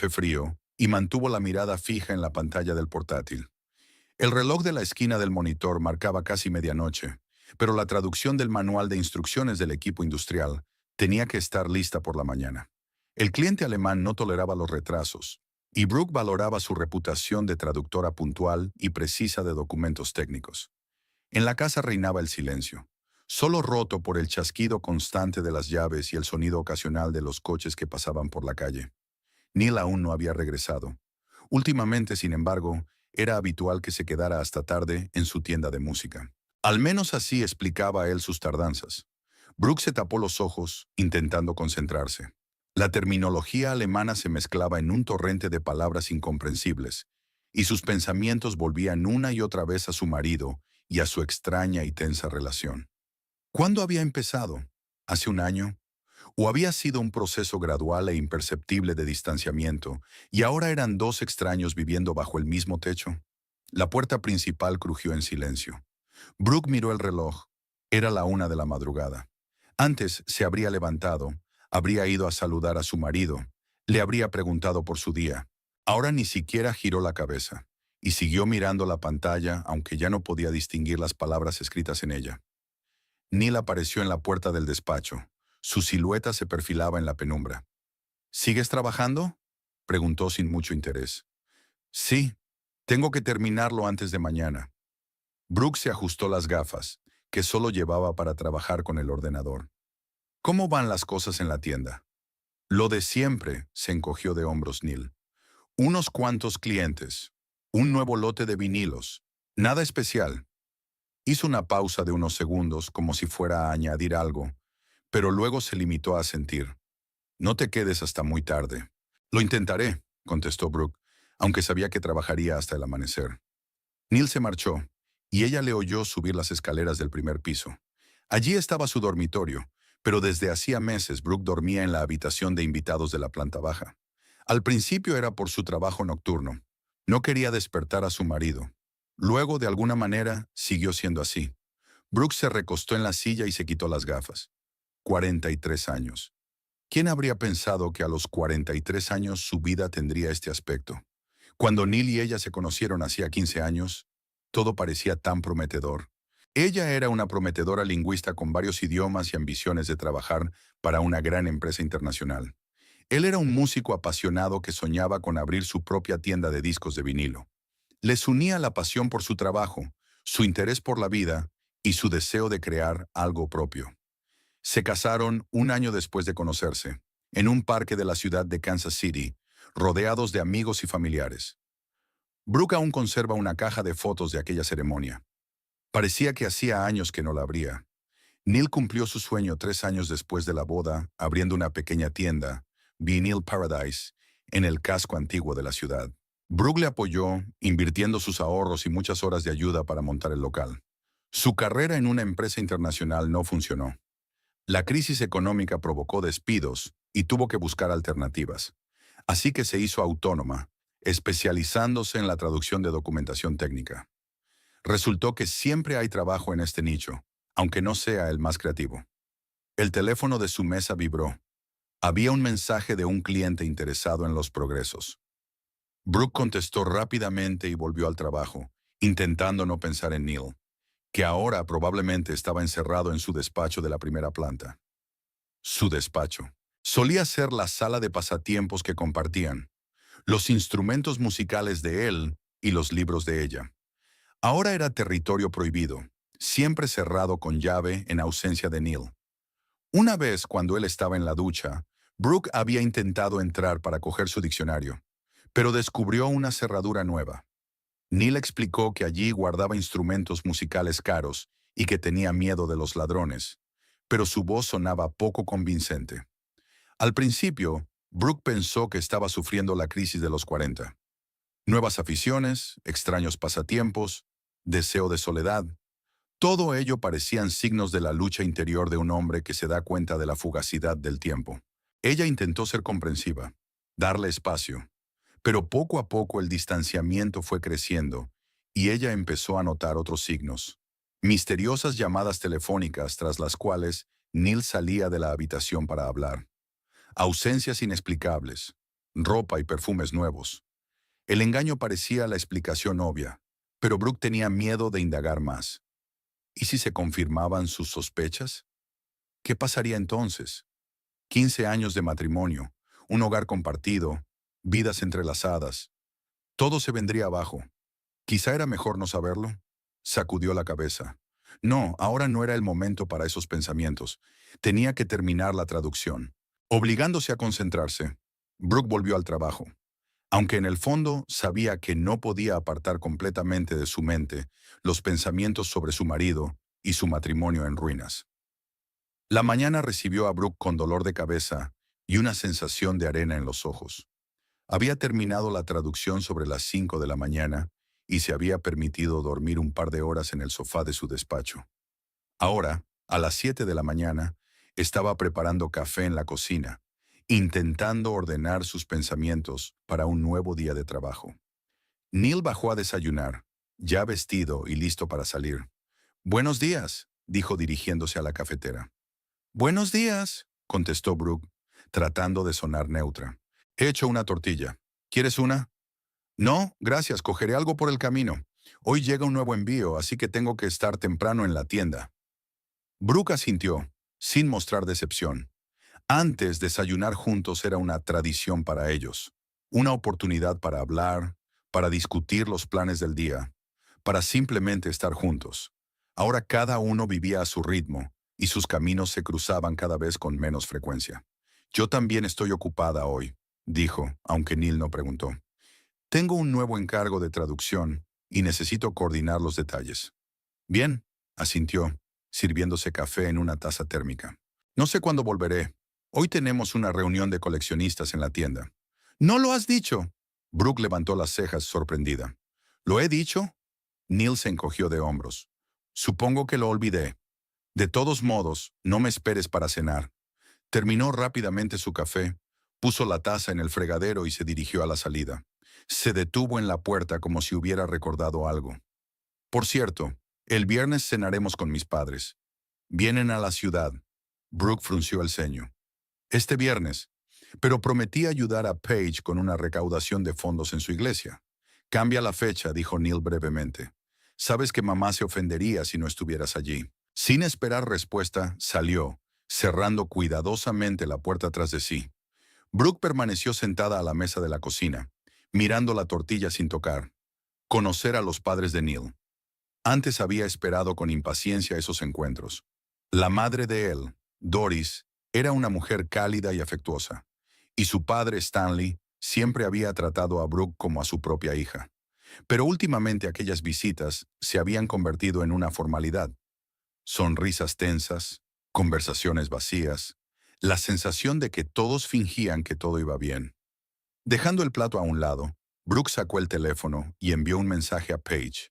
golpe frío y mantuvo la mirada fija en la pantalla del portátil. El reloj de la esquina del monitor marcaba casi medianoche, pero la traducción del manual de instrucciones del equipo industrial tenía que estar lista por la mañana. El cliente alemán no toleraba los retrasos, y Brooke valoraba su reputación de traductora puntual y precisa de documentos técnicos. En la casa reinaba el silencio, solo roto por el chasquido constante de las llaves y el sonido ocasional de los coches que pasaban por la calle. Neil aún no había regresado. Últimamente, sin embargo, era habitual que se quedara hasta tarde en su tienda de música. Al menos así explicaba él sus tardanzas. Brooke se tapó los ojos, intentando concentrarse. La terminología alemana se mezclaba en un torrente de palabras incomprensibles, y sus pensamientos volvían una y otra vez a su marido y a su extraña y tensa relación. ¿Cuándo había empezado? ¿Hace un año? ¿O había sido un proceso gradual e imperceptible de distanciamiento, y ahora eran dos extraños viviendo bajo el mismo techo? La puerta principal crujió en silencio. Brooke miró el reloj. Era la 1 de la madrugada. Antes se habría levantado, habría ido a saludar a su marido, le habría preguntado por su día. Ahora ni siquiera giró la cabeza, y siguió mirando la pantalla, aunque ya no podía distinguir las palabras escritas en ella. Neil apareció en la puerta del despacho. Su silueta se perfilaba en la penumbra. ¿Sigues trabajando?, preguntó sin mucho interés. Sí, tengo que terminarlo antes de mañana. Brooke se ajustó las gafas, que solo llevaba para trabajar con el ordenador. ¿Cómo van las cosas en la tienda? Lo de siempre, se encogió de hombros Neil. Unos cuantos clientes, un nuevo lote de vinilos. Nada especial. Hizo una pausa de unos segundos como si fuera a añadir algo, pero luego se limitó a sentir. No te quedes hasta muy tarde. Lo intentaré, contestó Brooke, aunque sabía que trabajaría hasta el amanecer. Neil se marchó, y ella le oyó subir las escaleras del primer piso. Allí estaba su dormitorio, pero desde hacía meses Brooke dormía en la habitación de invitados de la planta baja. Al principio era por su trabajo nocturno. No quería despertar a su marido. Luego, de alguna manera, siguió siendo así. Brooke se recostó en la silla y se quitó las gafas. 43 años. ¿Quién habría pensado que a los 43 años su vida tendría este aspecto? Cuando Neil y ella se conocieron hacía 15 años, todo parecía tan prometedor. Ella era una prometedora lingüista con varios idiomas y ambiciones de trabajar para una gran empresa internacional. Él era un músico apasionado que soñaba con abrir su propia tienda de discos de vinilo. Les unía la pasión por su trabajo, su interés por la vida y su deseo de crear algo propio. Se casaron un año después de conocerse, en un parque de la ciudad de Kansas City, rodeados de amigos y familiares. Brooke aún conserva una caja de fotos de aquella ceremonia. Parecía que hacía años que no la abría. Neil cumplió su sueño 3 años después de la boda, abriendo una pequeña tienda, Vinyl Paradise, en el casco antiguo de la ciudad. Brooke le apoyó, invirtiendo sus ahorros y muchas horas de ayuda para montar el local. Su carrera en una empresa internacional no funcionó. La crisis económica provocó despidos y tuvo que buscar alternativas. Así que se hizo autónoma, especializándose en la traducción de documentación técnica. Resultó que siempre hay trabajo en este nicho, aunque no sea el más creativo. El teléfono de su mesa vibró. Había un mensaje de un cliente interesado en los progresos. Brooke contestó rápidamente y volvió al trabajo, intentando no pensar en Neil, que ahora probablemente estaba encerrado en su despacho de la primera planta. Su despacho. Solía ser la sala de pasatiempos que compartían, los instrumentos musicales de él y los libros de ella. Ahora era territorio prohibido, siempre cerrado con llave en ausencia de Neil. Una vez, cuando él estaba en la ducha, Brooke había intentado entrar para coger su diccionario, pero descubrió una cerradura nueva. Neil explicó que allí guardaba instrumentos musicales caros y que tenía miedo de los ladrones, pero su voz sonaba poco convincente. Al principio, Brooke pensó que estaba sufriendo la crisis de los 40. Nuevas aficiones, extraños pasatiempos, deseo de soledad. Todo ello parecían signos de la lucha interior de un hombre que se da cuenta de la fugacidad del tiempo. Ella intentó ser comprensiva, darle espacio, pero poco a poco el distanciamiento fue creciendo y ella empezó a notar otros signos. Misteriosas llamadas telefónicas tras las cuales Neil salía de la habitación para hablar. Ausencias inexplicables. ropa y perfumes nuevos. El engaño parecía la explicación obvia, pero Brooke tenía miedo de indagar más. ¿Y si se confirmaban sus sospechas? ¿Qué pasaría entonces? 15 años de matrimonio, un hogar compartido, vidas entrelazadas. Todo se vendría abajo. Quizá era mejor no saberlo. Sacudió la cabeza. No, ahora no era el momento para esos pensamientos. Tenía que terminar la traducción. Obligándose a concentrarse, Brooke volvió al trabajo. Aunque en el fondo sabía que no podía apartar completamente de su mente los pensamientos sobre su marido y su matrimonio en ruinas. La mañana recibió a Brooke con dolor de cabeza y una sensación de arena en los ojos. Había terminado la traducción sobre las 5 de la mañana y se había permitido dormir un par de horas en el sofá de su despacho. Ahora, a las 7 de la mañana, estaba preparando café en la cocina, intentando ordenar sus pensamientos para un nuevo día de trabajo. Neil bajó a desayunar, ya vestido y listo para salir. «Buenos días», dijo dirigiéndose a la cafetera. «Buenos días», contestó Brooke, tratando de sonar neutra. «He hecho una tortilla. ¿Quieres una?» «No, gracias, cogeré algo por el camino. Hoy llega un nuevo envío, así que tengo que estar temprano en la tienda». Brooke asintió, sin mostrar decepción. Antes, desayunar juntos era una tradición para ellos, una oportunidad para hablar, para discutir los planes del día, para simplemente estar juntos. Ahora cada uno vivía a su ritmo, y sus caminos se cruzaban cada vez con menos frecuencia. «Yo también estoy ocupada hoy», dijo, aunque Neil no preguntó. «Tengo un nuevo encargo de traducción y necesito coordinar los detalles». «Bien», asintió, sirviéndose café en una taza térmica. «No sé cuándo volveré. Hoy tenemos una reunión de coleccionistas en la tienda». «¿No lo has dicho?» Brooke levantó las cejas sorprendida. «¿Lo he dicho?» Neil se encogió de hombros. «Supongo que lo olvidé. De todos modos, no me esperes para cenar». Terminó rápidamente su café, puso la taza en el fregadero y se dirigió a la salida. Se detuvo en la puerta como si hubiera recordado algo. «Por cierto, el viernes cenaremos con mis padres. Vienen a la ciudad». Brooke frunció el ceño. «Este viernes. Pero prometí ayudar a Paige con una recaudación de fondos en su iglesia». «Cambia la fecha», dijo Neil brevemente. «Sabes que mamá se ofendería si no estuvieras allí». Sin esperar respuesta, salió, cerrando cuidadosamente la puerta tras de sí. Brooke permaneció sentada a la mesa de la cocina, mirando la tortilla sin tocar. Conocer a los padres de Neil. Antes había esperado con impaciencia esos encuentros. La madre de él, Doris, era una mujer cálida y afectuosa, y su padre, Stanley, siempre había tratado a Brooke como a su propia hija. Pero últimamente aquellas visitas se habían convertido en una formalidad. Sonrisas tensas, conversaciones vacías, la sensación de que todos fingían que todo iba bien. Dejando el plato a un lado, Brooke sacó el teléfono y envió un mensaje a Paige,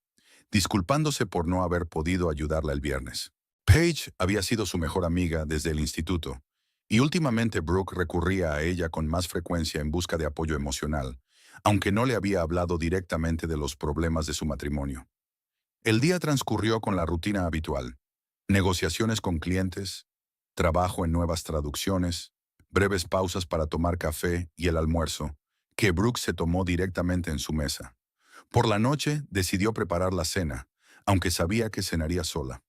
disculpándose por no haber podido ayudarla el viernes. Paige había sido su mejor amiga desde el instituto, y últimamente Brooke recurría a ella con más frecuencia en busca de apoyo emocional, aunque no le había hablado directamente de los problemas de su matrimonio. El día transcurrió con la rutina habitual: negociaciones con clientes, trabajo en nuevas traducciones, breves pausas para tomar café y el almuerzo, que Brooke se tomó directamente en su mesa. Por la noche decidió preparar la cena, aunque sabía que cenaría sola.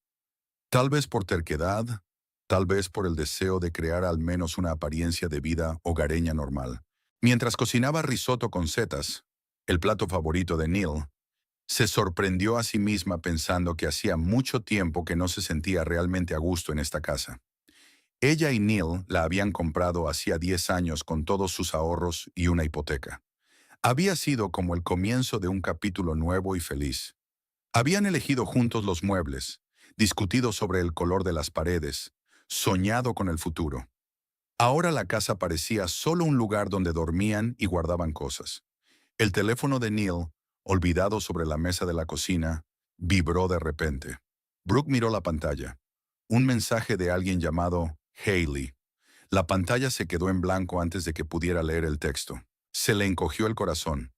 Tal vez por terquedad, tal vez por el deseo de crear al menos una apariencia de vida hogareña normal. Mientras cocinaba risotto con setas, el plato favorito de Neil, se sorprendió a sí misma pensando que hacía mucho tiempo que no se sentía realmente a gusto en esta casa. Ella y Neil la habían comprado hacía 10 años con todos sus ahorros y una hipoteca. Había sido como el comienzo de un capítulo nuevo y feliz. Habían elegido juntos los muebles, discutido sobre el color de las paredes, soñado con el futuro. Ahora la casa parecía solo un lugar donde dormían y guardaban cosas. El teléfono de Neil, olvidado sobre la mesa de la cocina, vibró de repente. Brooke miró la pantalla. Un mensaje de alguien llamado Hailey. La pantalla se quedó en blanco antes de que pudiera leer el texto. Se le encogió el corazón.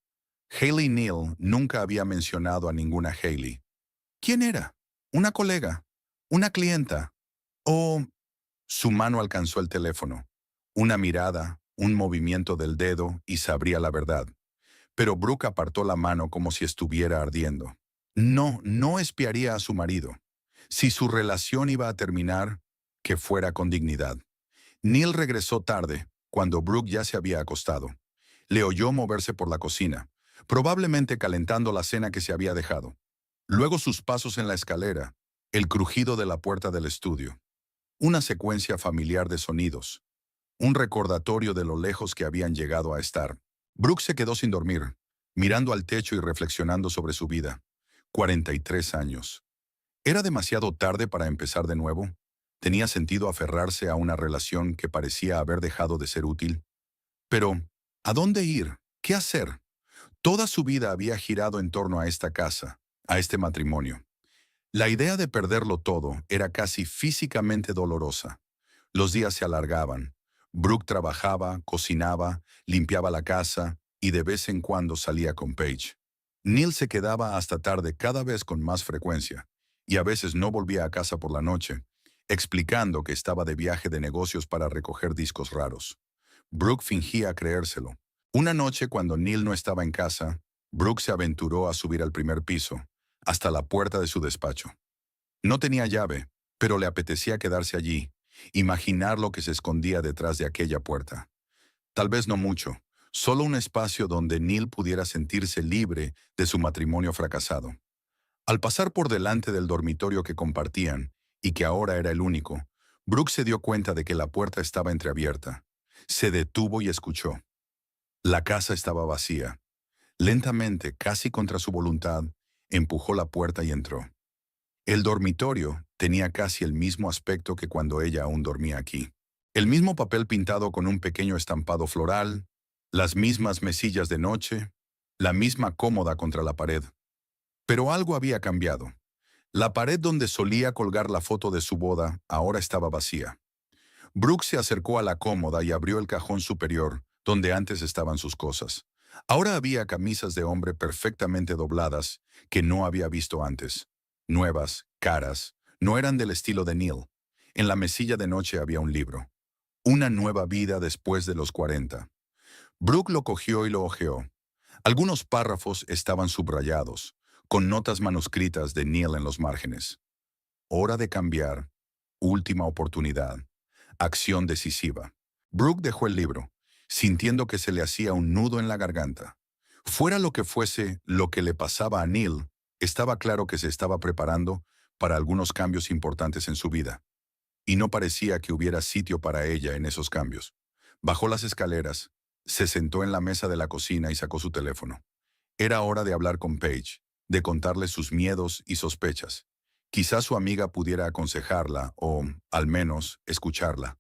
Hailey Neil nunca había mencionado a ninguna Hailey. ¿Quién era? ¿Una colega? ¿Una clienta? ¿O...? Su mano alcanzó el teléfono. Una mirada, Un movimiento del dedo y sabría la verdad. Pero Brooke apartó la mano como si estuviera ardiendo. No, no espiaría a su marido. Si su relación iba a terminar, que fuera con dignidad. Neil regresó tarde, cuando Brooke ya se había acostado. Le oyó moverse por la cocina, probablemente calentando la cena que se había dejado. Luego sus pasos en la escalera, el crujido de la puerta del estudio. Una secuencia familiar de sonidos. Un recordatorio de lo lejos que habían llegado a estar. Brooke se quedó sin dormir, mirando al techo y reflexionando sobre su vida. 43 años. ¿Era demasiado tarde para empezar de nuevo? ¿Tenía sentido aferrarse a una relación que parecía haber dejado de ser útil? Pero, ¿a dónde ir? ¿Qué hacer? Toda su vida había girado en torno a esta casa, a este matrimonio. La idea de perderlo todo era casi físicamente dolorosa. Los días se alargaban. Brooke trabajaba, cocinaba, limpiaba la casa y de vez en cuando salía con Paige. Neil se quedaba hasta tarde cada vez con más frecuencia y a veces no volvía a casa por la noche, explicando que estaba de viaje de negocios para recoger discos raros. Brooke fingía creérselo. Una noche, cuando Neil no estaba en casa, Brooke se aventuró a subir al primer piso, hasta la puerta de su despacho. No tenía llave, pero le apetecía quedarse allí, imaginar lo que se escondía detrás de aquella puerta. Tal vez no mucho, solo un espacio donde Neil pudiera sentirse libre de su matrimonio fracasado. Al pasar por delante del dormitorio que compartían, y que ahora era el único, Brooke se dio cuenta de que la puerta estaba entreabierta. Se detuvo y escuchó. La casa estaba vacía. Lentamente, casi contra su voluntad, empujó la puerta y entró. El dormitorio tenía casi el mismo aspecto que cuando ella aún dormía aquí. El mismo papel pintado con un pequeño estampado floral, las mismas mesillas de noche, la misma cómoda contra la pared. Pero algo había cambiado. La pared donde solía colgar la foto de su boda ahora estaba vacía. Brooke se acercó a la cómoda y abrió el cajón superior, donde antes estaban sus cosas. Ahora había camisas de hombre perfectamente dobladas, que no había visto antes. Nuevas, caras, no eran del estilo de Neil. En la mesilla de noche había un libro. Una nueva vida después de los 40. Brooke lo cogió y lo hojeó. Algunos párrafos estaban subrayados, con notas manuscritas de Neil en los márgenes. Hora de cambiar. Última oportunidad. Acción decisiva. Brooke dejó el libro, sintiendo que se le hacía un nudo en la garganta. Fuera lo que fuese lo que le pasaba a Neil, estaba claro que se estaba preparando para algunos cambios importantes en su vida. Y no parecía que hubiera sitio para ella en esos cambios. Bajó las escaleras, se sentó en la mesa de la cocina y sacó su teléfono. Era hora de hablar con Paige, de contarle sus miedos y sospechas. Quizás su amiga pudiera aconsejarla o, al menos, escucharla.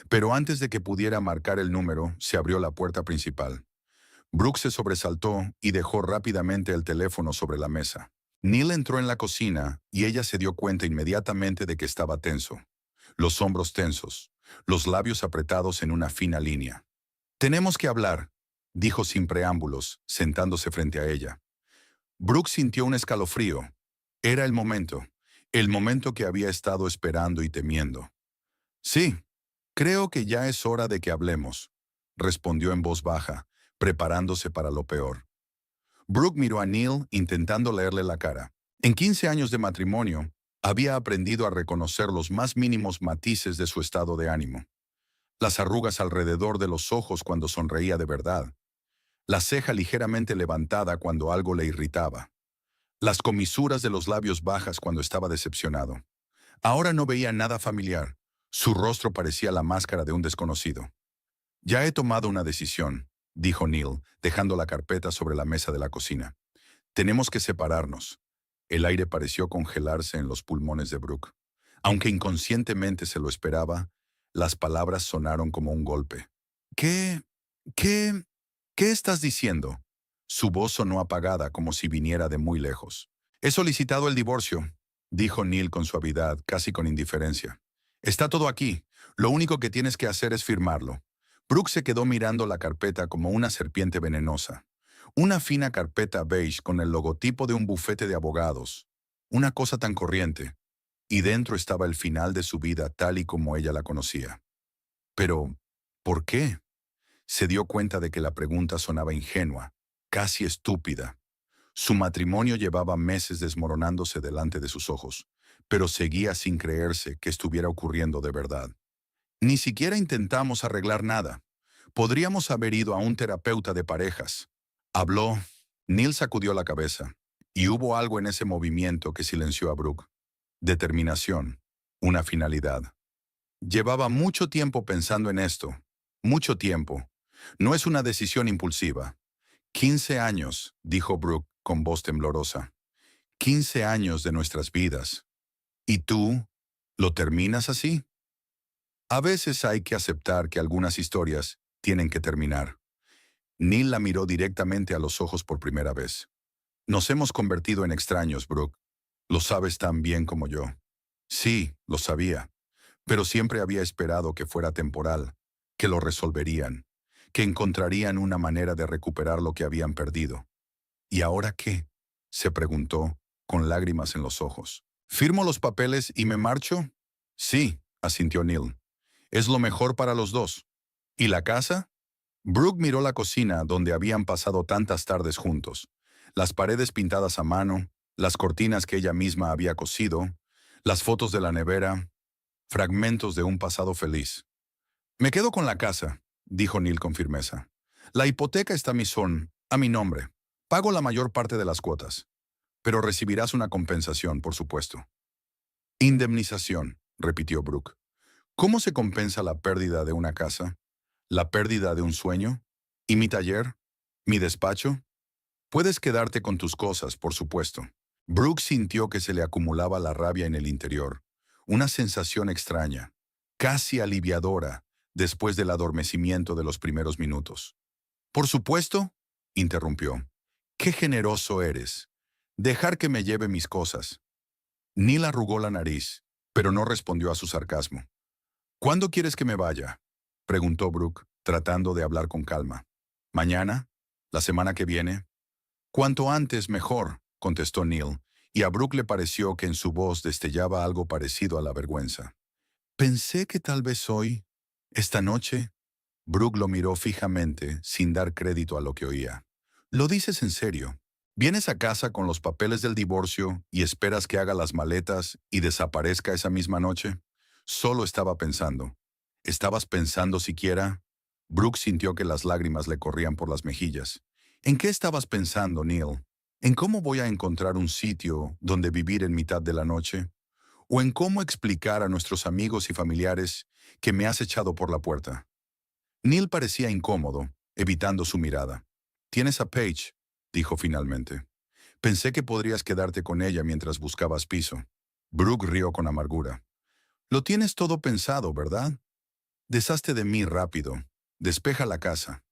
Pero antes de que pudiera marcar el número, se abrió la puerta principal. Brooke se sobresaltó y dejó rápidamente el teléfono sobre la mesa. Neil entró en la cocina y ella se dio cuenta inmediatamente de que estaba tenso. Los hombros tensos, los labios apretados en una fina línea. «Tenemos que hablar», dijo sin preámbulos, sentándose frente a ella. Brooke sintió un escalofrío. Era el momento que había estado esperando y temiendo. «Sí, creo que ya es hora de que hablemos», respondió en voz baja, preparándose para lo peor. Brooke miró a Neil intentando leerle la cara. En 15 años de matrimonio, había aprendido a reconocer los más mínimos matices de su estado de ánimo. Las arrugas alrededor de los ojos cuando sonreía de verdad. La ceja ligeramente levantada cuando algo le irritaba. Las comisuras de los labios bajas cuando estaba decepcionado. Ahora no veía nada familiar. Su rostro parecía la máscara de un desconocido. «Ya he tomado una decisión», dijo Neil, dejando la carpeta sobre la mesa de la cocina. «Tenemos que separarnos». El aire pareció congelarse en los pulmones de Brooke. Aunque inconscientemente se lo esperaba, las palabras sonaron como un golpe. «¿Qué? ¿Qué? ¿Qué estás diciendo?». Su voz sonó apagada como si viniera de muy lejos. «He solicitado el divorcio», dijo Neil con suavidad, casi con indiferencia. «Está todo aquí. Lo único que tienes que hacer es firmarlo». Brooke se quedó mirando la carpeta como una serpiente venenosa. Una fina carpeta beige con el logotipo de un bufete de abogados. Una cosa tan corriente. Y dentro estaba el final de su vida tal y como ella la conocía. Pero, ¿por qué? Se dio cuenta de que la pregunta sonaba ingenua, casi estúpida. Su matrimonio llevaba meses desmoronándose delante de sus ojos, pero seguía sin creerse que estuviera ocurriendo de verdad. Ni siquiera intentamos arreglar nada. Podríamos haber ido a un terapeuta de parejas. Habló. Neil sacudió la cabeza, y hubo algo en ese movimiento que silenció a Brooke. Determinación. Una finalidad. Llevaba mucho tiempo pensando en esto. Mucho tiempo. No es una decisión impulsiva. 15 años, dijo Brooke con voz temblorosa. 15 años de nuestras vidas. ¿Y tú? ¿Lo terminas así? A veces hay que aceptar que algunas historias tienen que terminar. Neil la miró directamente a los ojos por primera vez. Nos hemos convertido en extraños, Brooke. Lo sabes tan bien como yo. Sí, lo sabía, pero siempre había esperado que fuera temporal, que lo resolverían, que encontrarían una manera de recuperar lo que habían perdido. ¿Y ahora qué?, se preguntó, con lágrimas en los ojos. ¿Firmo los papeles y me marcho? Sí, asintió Neil. Es lo mejor para los dos. ¿Y la casa? Brooke miró la cocina donde habían pasado tantas tardes juntos. Las paredes pintadas a mano, las cortinas que ella misma había cosido, las fotos de la nevera, fragmentos de un pasado feliz. Me quedo con la casa, dijo Neil con firmeza. La hipoteca está a mi nombre. Pago la mayor parte de las cuotas, pero recibirás una compensación, por supuesto. Indemnización, repitió Brooke. ¿Cómo se compensa la pérdida de una casa? ¿La pérdida de un sueño? ¿Y mi taller? ¿Mi despacho? Puedes quedarte con tus cosas, por supuesto. Brooke sintió que se le acumulaba la rabia en el interior, una sensación extraña, casi aliviadora, después del adormecimiento de los primeros minutos. Por supuesto, interrumpió. Qué generoso eres. Dejar que me lleve mis cosas. Neil arrugó la nariz, pero no respondió a su sarcasmo. ¿Cuándo quieres que me vaya?, preguntó Brooke, tratando de hablar con calma. ¿Mañana? ¿La semana que viene? Cuanto antes mejor, contestó Neil, y a Brooke le pareció que en su voz destellaba algo parecido a la vergüenza. Pensé que tal vez hoy, esta noche. Brooke lo miró fijamente, sin dar crédito a lo que oía. ¿Lo dices en serio? ¿Vienes a casa con los papeles del divorcio y esperas que haga las maletas y desaparezca esa misma noche? Solo estaba pensando. ¿Estabas pensando siquiera? Brooke sintió que las lágrimas le corrían por las mejillas. ¿En qué estabas pensando, Neil? ¿En cómo voy a encontrar un sitio donde vivir en mitad de la noche? ¿O en cómo explicar a nuestros amigos y familiares que me has echado por la puerta? Neil parecía incómodo, evitando su mirada. «Tienes a Paige», dijo finalmente. «Pensé que podrías quedarte con ella mientras buscabas piso». Brooke rió con amargura. «Lo tienes todo pensado, ¿verdad? Deshazte de mí rápido. Despeja la casa».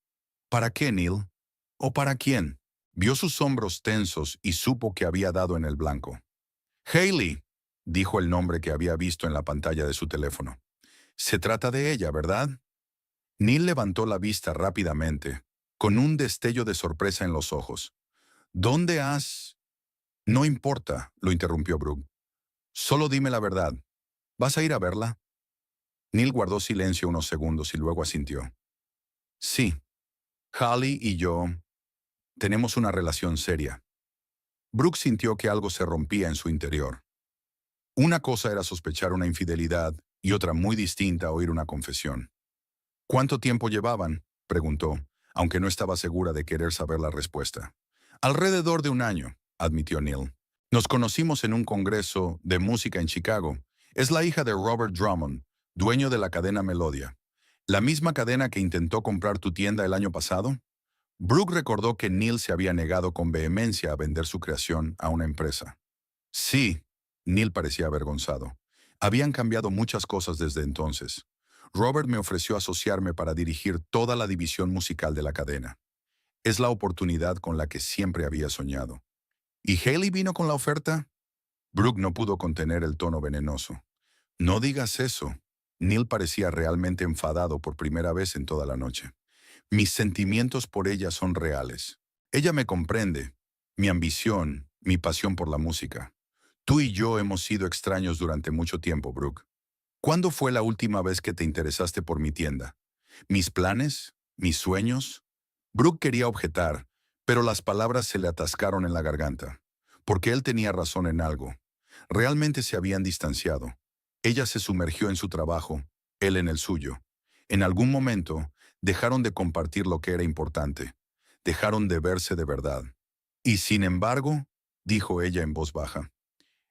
«¿Para qué, Neil? ¿O para quién?». Vio sus hombros tensos y supo que había dado en el blanco. «Hailey», dijo el nombre que había visto en la pantalla de su teléfono. «Se trata de ella, ¿verdad?». Neil levantó la vista rápidamente, con un destello de sorpresa en los ojos. «¿Dónde has...?» «No importa», lo interrumpió Brooke. «Solo dime la verdad. ¿Vas a ir a verla?». Neil guardó silencio unos segundos y luego asintió. «Sí. Holly y yo tenemos una relación seria». Brooke sintió que algo se rompía en su interior. Una cosa era sospechar una infidelidad y otra muy distinta oír una confesión. «¿Cuánto tiempo llevaban?», preguntó, aunque no estaba segura de querer saber la respuesta. «Alrededor de un año», admitió Neil. «Nos conocimos en un congreso de música en Chicago. Es la hija de Robert Drummond, dueño de la cadena Melodia. ¿La misma cadena que intentó comprar tu tienda el año pasado?». Brooke recordó que Neil se había negado con vehemencia a vender su creación a una empresa. «Sí», Neil parecía avergonzado. «Habían cambiado muchas cosas desde entonces. Robert me ofreció asociarme para dirigir toda la división musical de la cadena. Es la oportunidad con la que siempre había soñado». «¿Y Hailey vino con la oferta?». Brooke no pudo contener el tono venenoso. «No digas eso». Neil parecía realmente enfadado por primera vez en toda la noche. «Mis sentimientos por ella son reales. Ella me comprende. Mi ambición, mi pasión por la música. Tú y yo hemos sido extraños durante mucho tiempo, Brooke. ¿Cuándo fue la última vez que te interesaste por mi tienda? Mis planes, ¿Mis sueños? Brooke quería objetar, pero las palabras se le atascaron en la garganta, porque él tenía razón en algo. Realmente se habían distanciado. Ella se sumergió en su trabajo, él en el suyo. En algún momento, dejaron de compartir lo que era importante. Dejaron de verse de verdad. Y sin embargo, dijo ella en voz baja,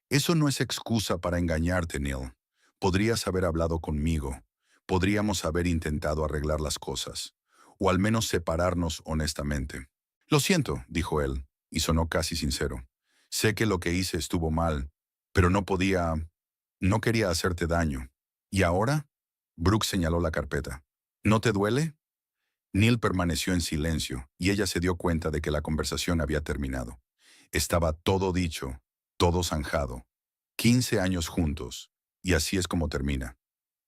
eso no es excusa para engañarte, Neil. Podrías haber hablado conmigo. Podríamos haber intentado arreglar las cosas. O al menos separarnos honestamente. Lo siento, dijo él, y sonó casi sincero. Sé que lo que hice estuvo mal, pero no quería hacerte daño. ¿Y ahora? Brooke señaló la carpeta. ¿No te duele? Neil permaneció en silencio, y ella se dio cuenta de que la conversación había terminado. Estaba todo dicho, todo zanjado. 15 años juntos, y así es como termina.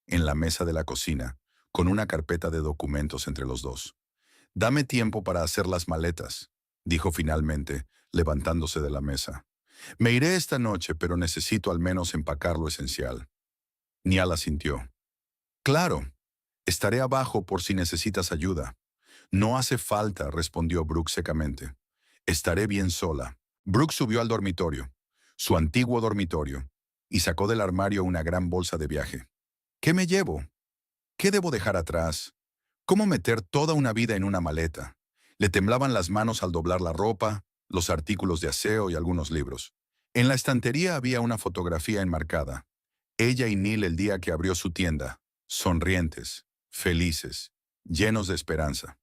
En la mesa de la cocina, con una carpeta de documentos entre los dos. Dame tiempo para hacer las maletas, dijo finalmente, levantándose de la mesa. Me iré esta noche, pero necesito al menos empacar lo esencial. Niall asintió. Claro, estaré abajo por si necesitas ayuda. No hace falta, respondió Brooke secamente. Estaré bien sola. Brooke subió al dormitorio, su antiguo dormitorio, y sacó del armario una gran bolsa de viaje. ¿Qué me llevo? ¿Qué debo dejar atrás? ¿Cómo meter toda una vida en una maleta? Le temblaban las manos al doblar la ropa, los artículos de aseo y algunos libros. En la estantería había una fotografía enmarcada. Ella y Neil el día que abrió su tienda, sonrientes, felices, llenos de esperanza.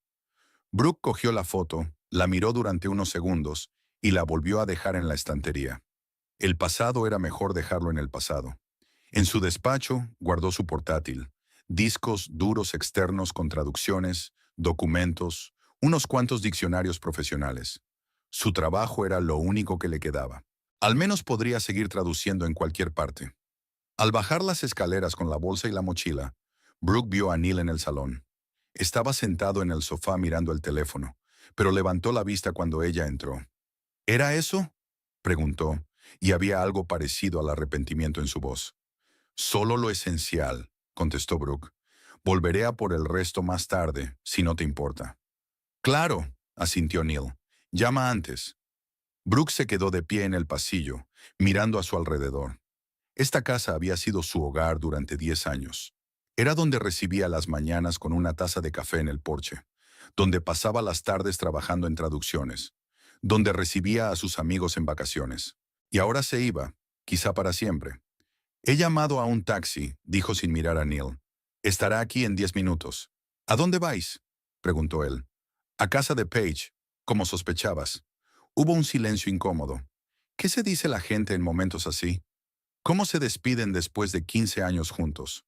Brooke cogió la foto, la miró durante unos segundos y la volvió a dejar en la estantería. El pasado era mejor dejarlo en el pasado. En su despacho guardó su portátil, discos duros externos con traducciones, documentos, unos cuantos diccionarios profesionales. Su trabajo era lo único que le quedaba. Al menos podría seguir traduciendo en cualquier parte. Al bajar las escaleras con la bolsa y la mochila, Brooke vio a Neil en el salón. Estaba sentado en el sofá mirando el teléfono, pero levantó la vista cuando ella entró. ¿Era eso?, preguntó, y había algo parecido al arrepentimiento en su voz. Solo lo esencial, contestó Brooke. Volveré a por el resto más tarde, si no te importa. Claro, asintió Neil. Llama antes. Brooke se quedó de pie en el pasillo, mirando a su alrededor. Esta casa había sido su hogar durante 10 años. Era donde recibía las mañanas con una taza de café en el porche, donde pasaba las tardes trabajando en traducciones, donde recibía a sus amigos en vacaciones. Y ahora se iba, quizá para siempre. He llamado a un taxi, dijo sin mirar a Neil. Estará aquí en 10 minutos. ¿A dónde vais?, preguntó él. A casa de Paige, como sospechabas. Hubo un silencio incómodo. ¿Qué se dice la gente en momentos así? ¿Cómo se despiden después de 15 años juntos?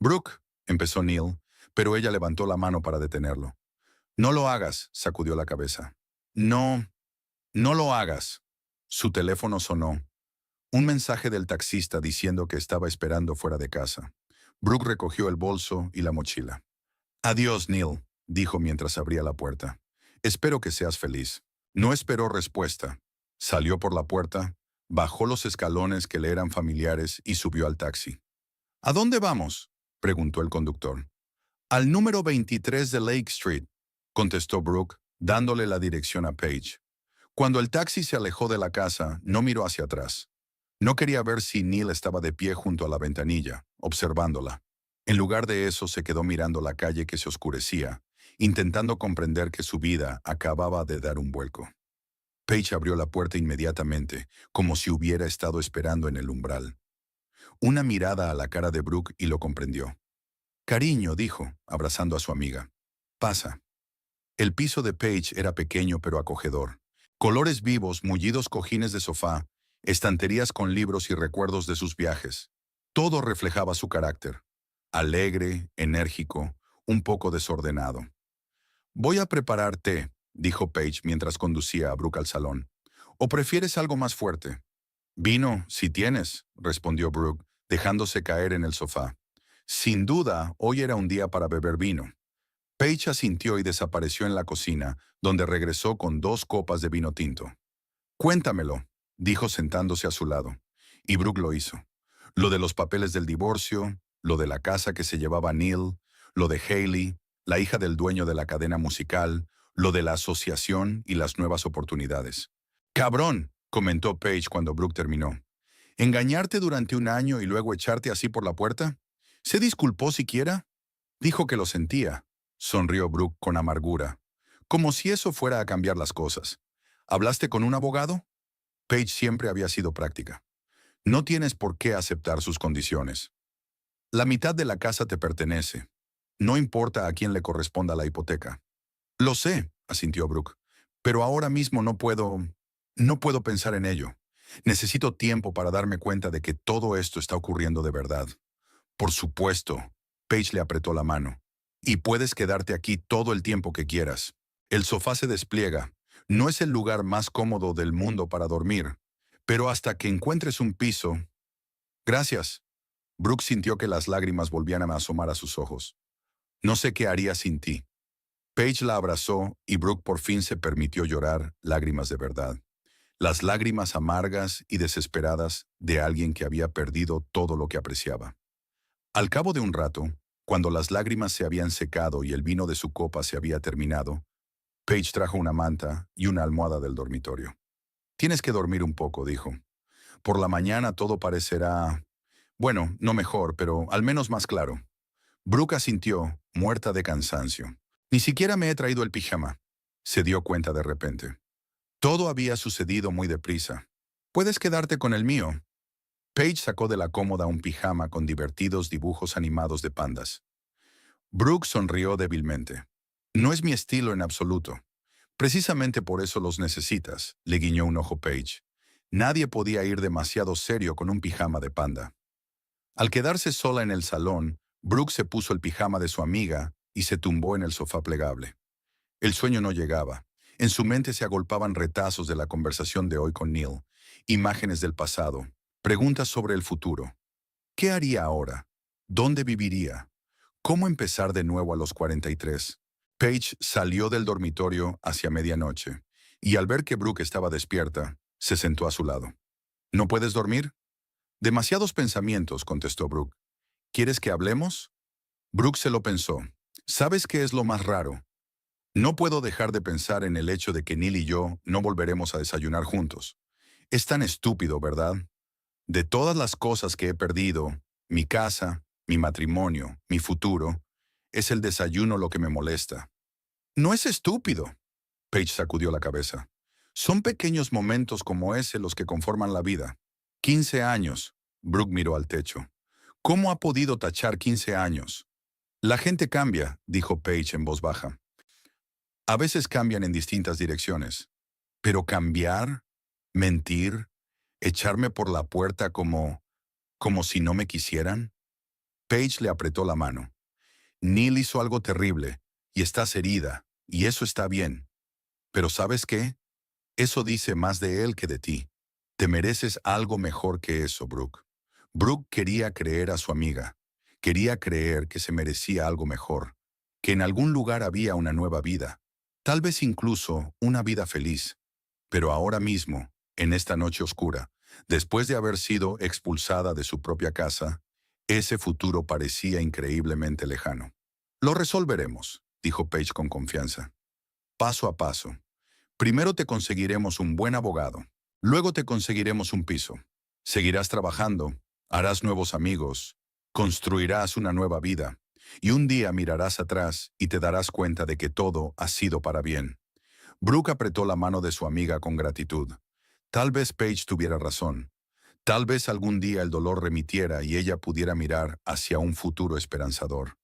Brooke, empezó Neil, pero ella levantó la mano para detenerlo. No lo hagas, sacudió la cabeza. No, no lo hagas. Su teléfono sonó. Un mensaje del taxista diciendo que estaba esperando fuera de casa. Brooke recogió el bolso y la mochila. Adiós, Neil, dijo mientras abría la puerta. Espero que seas feliz. No esperó respuesta. Salió por la puerta, bajó los escalones que le eran familiares y subió al taxi. ¿A dónde vamos?, preguntó el conductor. Al número 23 de Lake Street, contestó Brooke, dándole la dirección a Paige. Cuando el taxi se alejó de la casa, no miró hacia atrás. No quería ver si Neil estaba de pie junto a la ventanilla, observándola. En lugar de eso, se quedó mirando la calle que se oscurecía, intentando comprender que su vida acababa de dar un vuelco. Paige abrió la puerta inmediatamente, como si hubiera estado esperando en el umbral. Una mirada a la cara de Brooke y lo comprendió. Cariño, dijo, abrazando a su amiga. Pasa. El piso de Paige era pequeño pero acogedor. Colores vivos, mullidos cojines de sofá, estanterías con libros y recuerdos de sus viajes. Todo reflejaba su carácter. Alegre, enérgico, un poco desordenado. Voy a preparar té, dijo Paige mientras conducía a Brooke al salón. ¿O prefieres algo más fuerte? Vino, si tienes, respondió Brooke, dejándose caer en el sofá. Sin duda, hoy era un día para beber vino. Paige asintió y desapareció en la cocina, donde regresó con 2 copas de vino tinto. Cuéntamelo, dijo sentándose a su lado. Y Brooke lo hizo. Lo de los papeles del divorcio, lo de la casa que se llevaba Neil, lo de Hailey, la hija del dueño de la cadena musical, lo de la asociación y las nuevas oportunidades. «¡Cabrón!», comentó Paige cuando Brooke terminó. «¿Engañarte durante un año y luego echarte así por la puerta? ¿Se disculpó siquiera?» Dijo que lo sentía. Sonrió Brooke con amargura. Como si eso fuera a cambiar las cosas. ¿Hablaste con un abogado? Paige siempre había sido práctica. No tienes por qué aceptar sus condiciones. La mitad de la casa te pertenece. No importa a quién le corresponda la hipoteca. Lo sé, asintió Brooke, pero ahora mismo no puedo pensar en ello. Necesito tiempo para darme cuenta de que todo esto está ocurriendo de verdad. Por supuesto, Paige le apretó la mano. Y puedes quedarte aquí todo el tiempo que quieras. El sofá se despliega. No es el lugar más cómodo del mundo para dormir, pero hasta que encuentres un piso... Gracias. Brooke sintió que las lágrimas volvían a asomar a sus ojos. No sé qué haría sin ti. Paige la abrazó y Brooke por fin se permitió llorar lágrimas de verdad. Las lágrimas amargas y desesperadas de alguien que había perdido todo lo que apreciaba. Al cabo de un rato, cuando las lágrimas se habían secado y el vino de su copa se había terminado, Paige trajo una manta y una almohada del dormitorio. «Tienes que dormir un poco», dijo. «Por la mañana todo parecerá... bueno, no mejor, pero al menos más claro». Brooke asintió, muerta de cansancio. «Ni siquiera me he traído el pijama», se dio cuenta de repente. Todo había sucedido muy deprisa. «Puedes quedarte con el mío». Paige sacó de la cómoda un pijama con divertidos dibujos animados de pandas. Brooke sonrió débilmente. «No es mi estilo en absoluto. Precisamente por eso los necesitas», le guiñó un ojo Paige. Nadie podía ir demasiado serio con un pijama de panda. Al quedarse sola en el salón, Brooke se puso el pijama de su amiga y se tumbó en el sofá plegable. El sueño no llegaba. En su mente se agolpaban retazos de la conversación de hoy con Neil, imágenes del pasado, preguntas sobre el futuro. ¿Qué haría ahora? ¿Dónde viviría? ¿Cómo empezar de nuevo a los 43? Paige salió del dormitorio hacia medianoche, y al ver que Brooke estaba despierta, se sentó a su lado. ¿No puedes dormir? «Demasiados pensamientos», contestó Brooke. «¿Quieres que hablemos?» Brooke se lo pensó. «¿Sabes qué es lo más raro? No puedo dejar de pensar en el hecho de que Neil y yo no volveremos a desayunar juntos. Es tan estúpido, ¿verdad? De todas las cosas que he perdido, mi casa, mi matrimonio, mi futuro, es el desayuno lo que me molesta». «No es estúpido», Paige sacudió la cabeza. «Son pequeños momentos como ese los que conforman la vida». 15 años, Brooke miró al techo. ¿Cómo ha podido tachar 15 años? «La gente cambia», dijo Paige en voz baja. «A veces cambian en distintas direcciones. Pero cambiar, mentir, echarme por la puerta como si no me quisieran». Paige le apretó la mano. «Neil hizo algo terrible, y estás herida, y eso está bien. Pero ¿sabes qué? Eso dice más de él que de ti. Te mereces algo mejor que eso, Brooke». Brooke quería creer a su amiga. Quería creer que se merecía algo mejor, que en algún lugar había una nueva vida, tal vez incluso una vida feliz. Pero ahora mismo, en esta noche oscura, después de haber sido expulsada de su propia casa, ese futuro parecía increíblemente lejano. «Lo resolveremos», dijo Paige con confianza. «Paso a paso. Primero te conseguiremos un buen abogado. Luego te conseguiremos un piso. Seguirás trabajando, harás nuevos amigos, construirás una nueva vida, y un día mirarás atrás y te darás cuenta de que todo ha sido para bien». Brooke apretó la mano de su amiga con gratitud. Tal vez Paige tuviera razón. Tal vez algún día el dolor remitiera y ella pudiera mirar hacia un futuro esperanzador.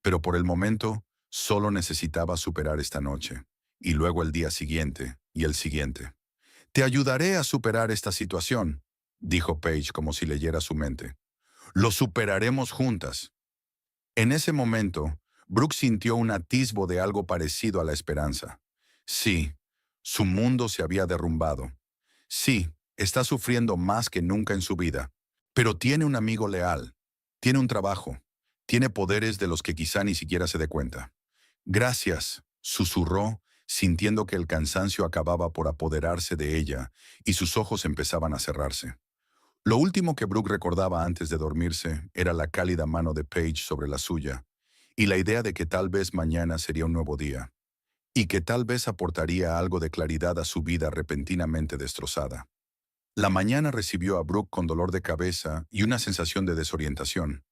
Pero por el momento, solo necesitaba superar esta noche, y luego el día siguiente y el siguiente. «Te ayudaré a superar esta situación», dijo Paige como si leyera su mente. «Lo superaremos juntas». En ese momento, Brooke sintió un atisbo de algo parecido a la esperanza. Sí, su mundo se había derrumbado. Sí, está sufriendo más que nunca en su vida. Pero tiene un amigo leal, tiene un trabajo, tiene poderes de los que quizá ni siquiera se dé cuenta. «Gracias», susurró, sintiendo que el cansancio acababa por apoderarse de ella y sus ojos empezaban a cerrarse. Lo último que Brooke recordaba antes de dormirse era la cálida mano de Paige sobre la suya, y la idea de que tal vez mañana sería un nuevo día, y que tal vez aportaría algo de claridad a su vida repentinamente destrozada. La mañana recibió a Brooke con dolor de cabeza y una sensación de desorientación.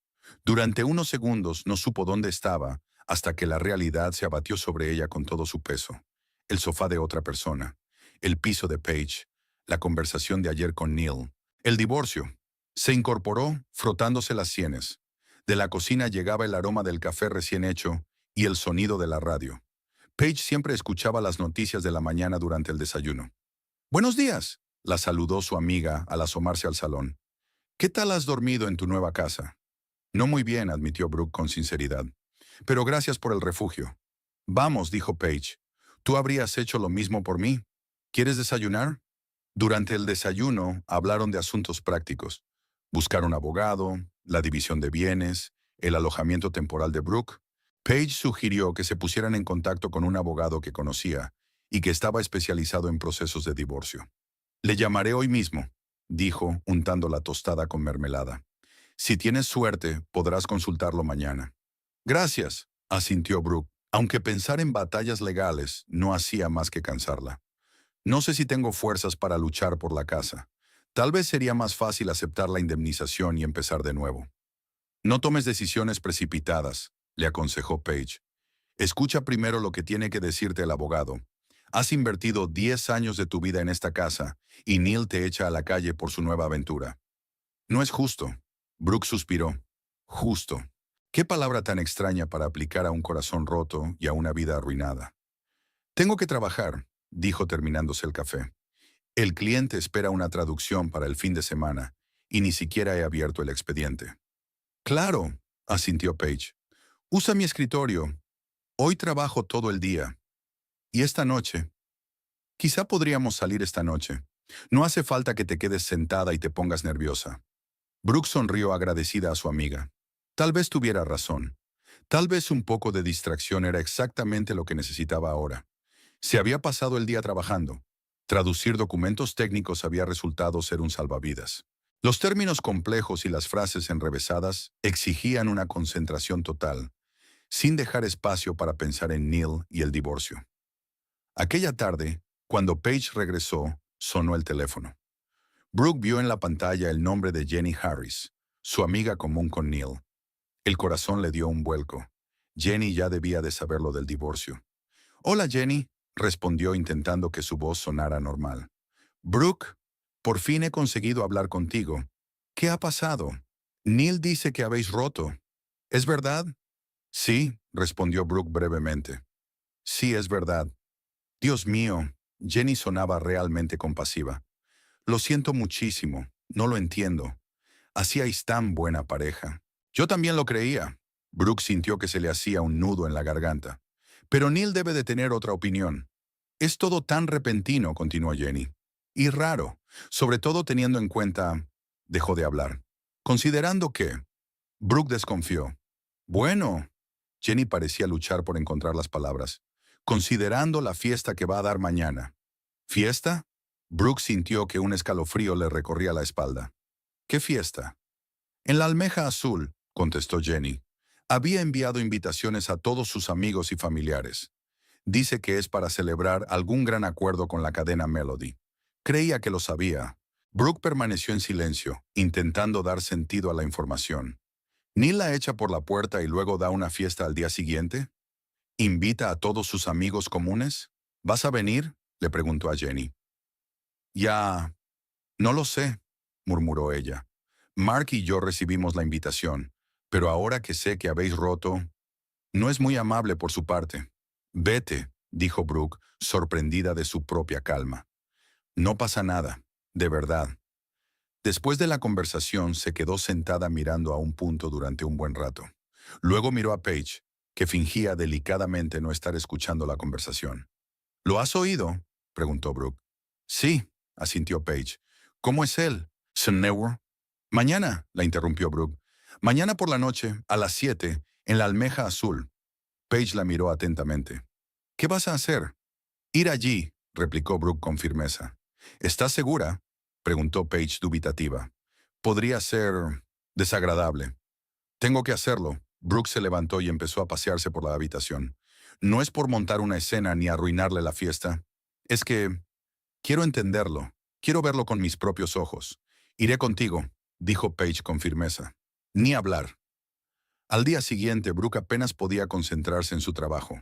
Durante unos segundos no supo dónde estaba, hasta que la realidad se abatió sobre ella con todo su peso. El sofá de otra persona, el piso de Paige, la conversación de ayer con Neil, el divorcio. Se incorporó frotándose las sienes. De la cocina llegaba el aroma del café recién hecho y el sonido de la radio. Paige siempre escuchaba las noticias de la mañana durante el desayuno. «Buenos días», la saludó su amiga al asomarse al salón. «¿Qué tal has dormido en tu nueva casa?» «No muy bien», admitió Brooke con sinceridad. «Pero gracias por el refugio». «Vamos», dijo Paige. «Tú habrías hecho lo mismo por mí. ¿Quieres desayunar?» Durante el desayuno hablaron de asuntos prácticos. Buscar un abogado, la división de bienes, el alojamiento temporal de Brooke. Paige sugirió que se pusieran en contacto con un abogado que conocía y que estaba especializado en procesos de divorcio. «Le llamaré hoy mismo», dijo, untando la tostada con mermelada. «Si tienes suerte, podrás consultarlo mañana». «Gracias», asintió Brooke, aunque pensar en batallas legales no hacía más que cansarla. «No sé si tengo fuerzas para luchar por la casa. Tal vez sería más fácil aceptar la indemnización y empezar de nuevo». «No tomes decisiones precipitadas», le aconsejó Paige. «Escucha primero lo que tiene que decirte el abogado. Has invertido 10 años de tu vida en esta casa y Neil te echa a la calle por su nueva aventura». «No es justo». Brooke suspiró. «Justo. Qué palabra tan extraña para aplicar a un corazón roto y a una vida arruinada». «Tengo que trabajar», dijo terminándose el café. «El cliente espera una traducción para el fin de semana y ni siquiera he abierto el expediente». «Claro», asintió Paige. «Usa mi escritorio. Hoy trabajo todo el día. Y esta noche. Quizá podríamos salir esta noche. No hace falta que te quedes sentada y te pongas nerviosa». Brooke sonrió agradecida a su amiga. Tal vez tuviera razón. Tal vez un poco de distracción era exactamente lo que necesitaba ahora. Se había pasado el día trabajando. Traducir documentos técnicos había resultado ser un salvavidas. Los términos complejos y las frases enrevesadas exigían una concentración total, sin dejar espacio para pensar en Neil y el divorcio. Aquella tarde, cuando Paige regresó, sonó el teléfono. Brooke vio en la pantalla el nombre de Jenny Harris, su amiga común con Neil. El corazón le dio un vuelco. Jenny ya debía de saber lo del divorcio. «Hola, Jenny», respondió intentando que su voz sonara normal. «Brooke, por fin he conseguido hablar contigo. ¿Qué ha pasado? Neil dice que habéis roto. ¿Es verdad?» «Sí», respondió Brooke brevemente. «Sí, es verdad». «Dios mío», Jenny sonaba realmente compasiva. «Lo siento muchísimo, no lo entiendo. Hacíais tan buena pareja». «Yo también lo creía». Brooke sintió que se le hacía un nudo en la garganta. «Pero Neil debe de tener otra opinión». «Es todo tan repentino», continuó Jenny. «Y raro, sobre todo teniendo en cuenta...» Dejó de hablar. «Considerando que...» Brooke desconfió. «Bueno...» Jenny parecía luchar por encontrar las palabras. «Considerando la fiesta que va a dar mañana». «¿Fiesta?» Brooke sintió que un escalofrío le recorría la espalda. «¿Qué fiesta?» «En la Almeja Azul», contestó Jenny. «Había enviado invitaciones a todos sus amigos y familiares. Dice que es para celebrar algún gran acuerdo con la cadena Melody. Creía que lo sabía». Brooke permaneció en silencio, intentando dar sentido a la información. ¿Neil la echa por la puerta y luego da una fiesta al día siguiente? ¿Invita a todos sus amigos comunes? ¿Vas a venir?, le preguntó a Jenny. «Ya... no lo sé», murmuró ella. «Mark y yo recibimos la invitación, pero ahora que sé que habéis roto, no es muy amable por su parte». «Vete», dijo Brooke, sorprendida de su propia calma. «No pasa nada, de verdad». Después de la conversación, se quedó sentada mirando a un punto durante un buen rato. Luego miró a Paige, que fingía delicadamente no estar escuchando la conversación. «¿Lo has oído?», preguntó Brooke. «Sí», asintió Paige. «¿Cómo es él, Snowball?» «Mañana», la interrumpió Brooke. «Mañana por la noche, a las 7, en la Almeja Azul». Paige la miró atentamente. «¿Qué vas a hacer?» «Ir allí», replicó Brooke con firmeza. «¿Estás segura?», preguntó Paige dubitativa. «Podría ser desagradable». «Tengo que hacerlo», Brooke se levantó y empezó a pasearse por la habitación. No es por montar una escena ni arruinarle la fiesta. Es que quiero entenderlo. Quiero verlo con mis propios ojos. Iré contigo, dijo Paige con firmeza. Ni hablar. Al día siguiente, Brooke apenas podía concentrarse en su trabajo.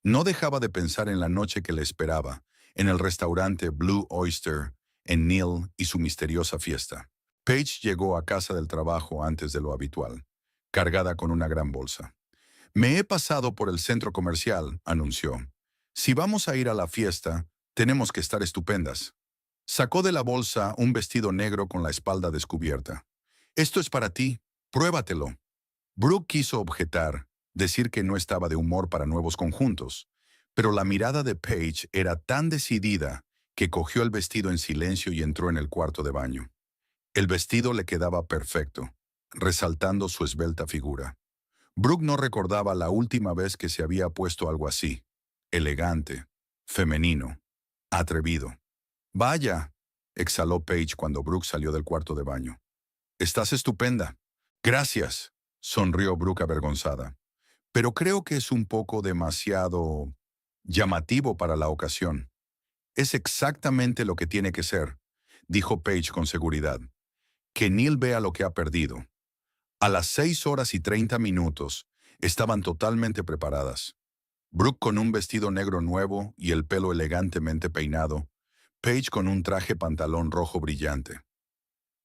No dejaba de pensar en la noche que le esperaba, en el restaurante Blue Oyster, en Neil y su misteriosa fiesta. Paige llegó a casa del trabajo antes de lo habitual, cargada con una gran bolsa. Me he pasado por el centro comercial, anunció. Si vamos a ir a la fiesta, tenemos que estar estupendas. Sacó de la bolsa un vestido negro con la espalda descubierta. Esto es para ti, pruébatelo. Brooke quiso objetar, decir que no estaba de humor para nuevos conjuntos, pero la mirada de Paige era tan decidida que cogió el vestido en silencio y entró en el cuarto de baño. El vestido le quedaba perfecto, resaltando su esbelta figura. Brooke no recordaba la última vez que se había puesto algo así. Elegante, femenino, atrevido. Vaya, exhaló Paige cuando Brooke salió del cuarto de baño. Estás estupenda. Gracias, sonrió Brooke avergonzada. Pero creo que es un poco demasiado llamativo para la ocasión. Es exactamente lo que tiene que ser, dijo Paige con seguridad. Que Neil vea lo que ha perdido. A las 6:30 estaban totalmente preparadas. Brooke con un vestido negro nuevo y el pelo elegantemente peinado, Paige con un traje pantalón rojo brillante.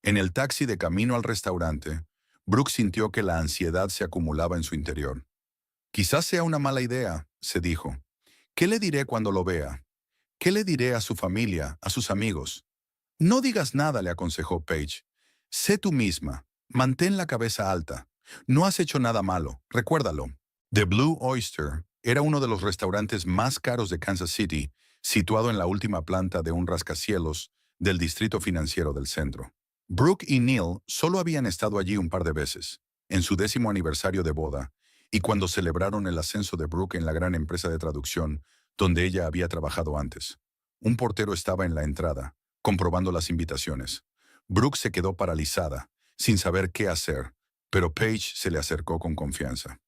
En el taxi de camino al restaurante, Brooke sintió que la ansiedad se acumulaba en su interior. Quizás sea una mala idea, se dijo. ¿Qué le diré cuando lo vea? ¿Qué le diré a su familia, a sus amigos? No digas nada, le aconsejó Paige. Sé tú misma. Mantén la cabeza alta. No has hecho nada malo, recuérdalo. The Blue Oyster era uno de los restaurantes más caros de Kansas City, situado en la última planta de un rascacielos del distrito financiero del centro. Brooke y Neil solo habían estado allí un par de veces, en su 10º aniversario de boda, y cuando celebraron el ascenso de Brooke en la gran empresa de traducción donde ella había trabajado antes. Un portero estaba en la entrada, comprobando las invitaciones. Brooke se quedó paralizada, sin saber qué hacer, pero Paige se le acercó con confianza.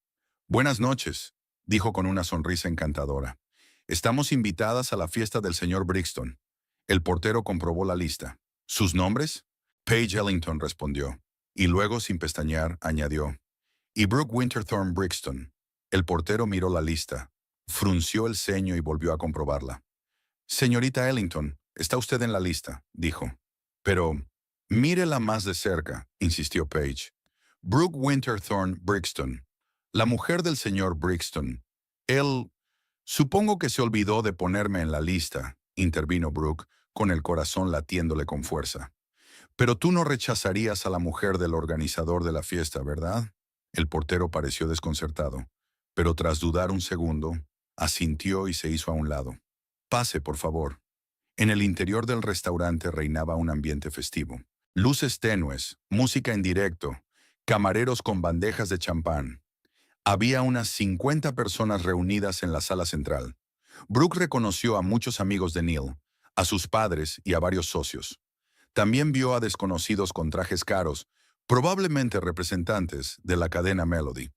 Buenas noches, dijo con una sonrisa encantadora. Estamos invitadas a la fiesta del señor Brixton. El portero comprobó la lista. ¿Sus nombres? Paige Ellington respondió, y luego, sin pestañear, añadió, y Brooke Winterthorne Brixton. El portero miró la lista, frunció el ceño y volvió a comprobarla. Señorita Ellington, está usted en la lista, dijo. Pero, mírela más de cerca, insistió Paige. Brooke Winterthorne Brixton, la mujer del señor Brixton. Él, supongo que se olvidó de ponerme en la lista, intervino Brooke, con el corazón latiéndole con fuerza. Pero tú no rechazarías a la mujer del organizador de la fiesta, ¿verdad? El portero pareció desconcertado, pero tras dudar un segundo, asintió y se hizo a un lado. Pase, por favor. En el interior del restaurante reinaba un ambiente festivo. Luces tenues, música en directo, camareros con bandejas de champán. Había unas 50 personas reunidas en la sala central. Brooke reconoció a muchos amigos de Neil, a sus padres y a varios socios. También vio a desconocidos con trajes caros, probablemente representantes de la cadena Melody.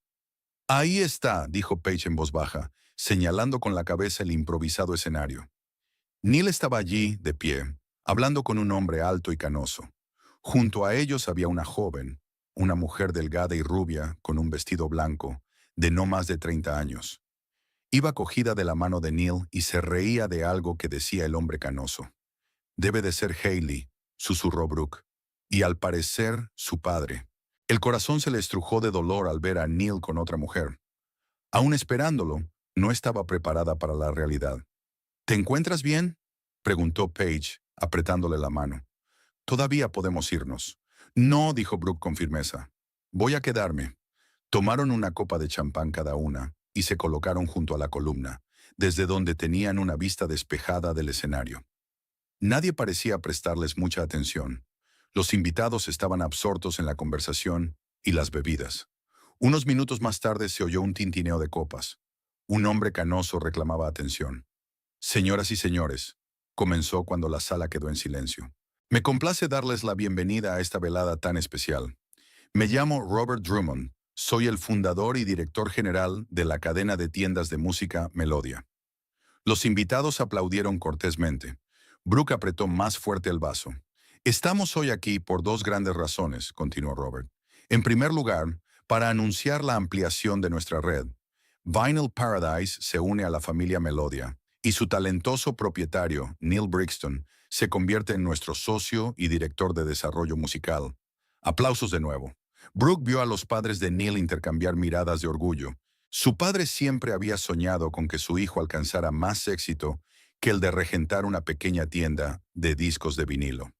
Ahí está, dijo Paige en voz baja, señalando con la cabeza el improvisado escenario. Neil estaba allí, de pie, hablando con un hombre alto y canoso. Junto a ellos había una joven, una mujer delgada y rubia, con un vestido blanco, de no más de 30 años. Iba cogida de la mano de Neil y se reía de algo que decía el hombre canoso. Debe de ser Hailey, susurró Brooke, y al parecer su padre. El corazón se le estrujó de dolor al ver a Neil con otra mujer. Aún esperándolo, no estaba preparada para la realidad. ¿Te encuentras bien?, preguntó Paige, apretándole la mano. Todavía podemos irnos. No, dijo Brooke con firmeza. Voy a quedarme. Tomaron una copa de champán cada una y se colocaron junto a la columna, desde donde tenían una vista despejada del escenario. Nadie parecía prestarles mucha atención. Los invitados estaban absortos en la conversación y las bebidas. Unos minutos más tarde se oyó un tintineo de copas. Un hombre canoso reclamaba atención. Señoras y señores, comenzó cuando la sala quedó en silencio. Me complace darles la bienvenida a esta velada tan especial. Me llamo Robert Drummond, Soy el fundador y director general de la cadena de tiendas de música Melodia. Los invitados aplaudieron cortésmente. Brooke apretó más fuerte el vaso. Estamos hoy aquí por dos grandes razones, continuó Robert. En primer lugar, para anunciar la ampliación de nuestra red. Vinyl Paradise se une a la familia Melodia y su talentoso propietario, Neil Brixton, se convierte en nuestro socio y director de desarrollo musical. Aplausos de nuevo. Brooke vio a los padres de Neil intercambiar miradas de orgullo. Su padre siempre había soñado con que su hijo alcanzara más éxito que el de regentar una pequeña tienda de discos de vinilo.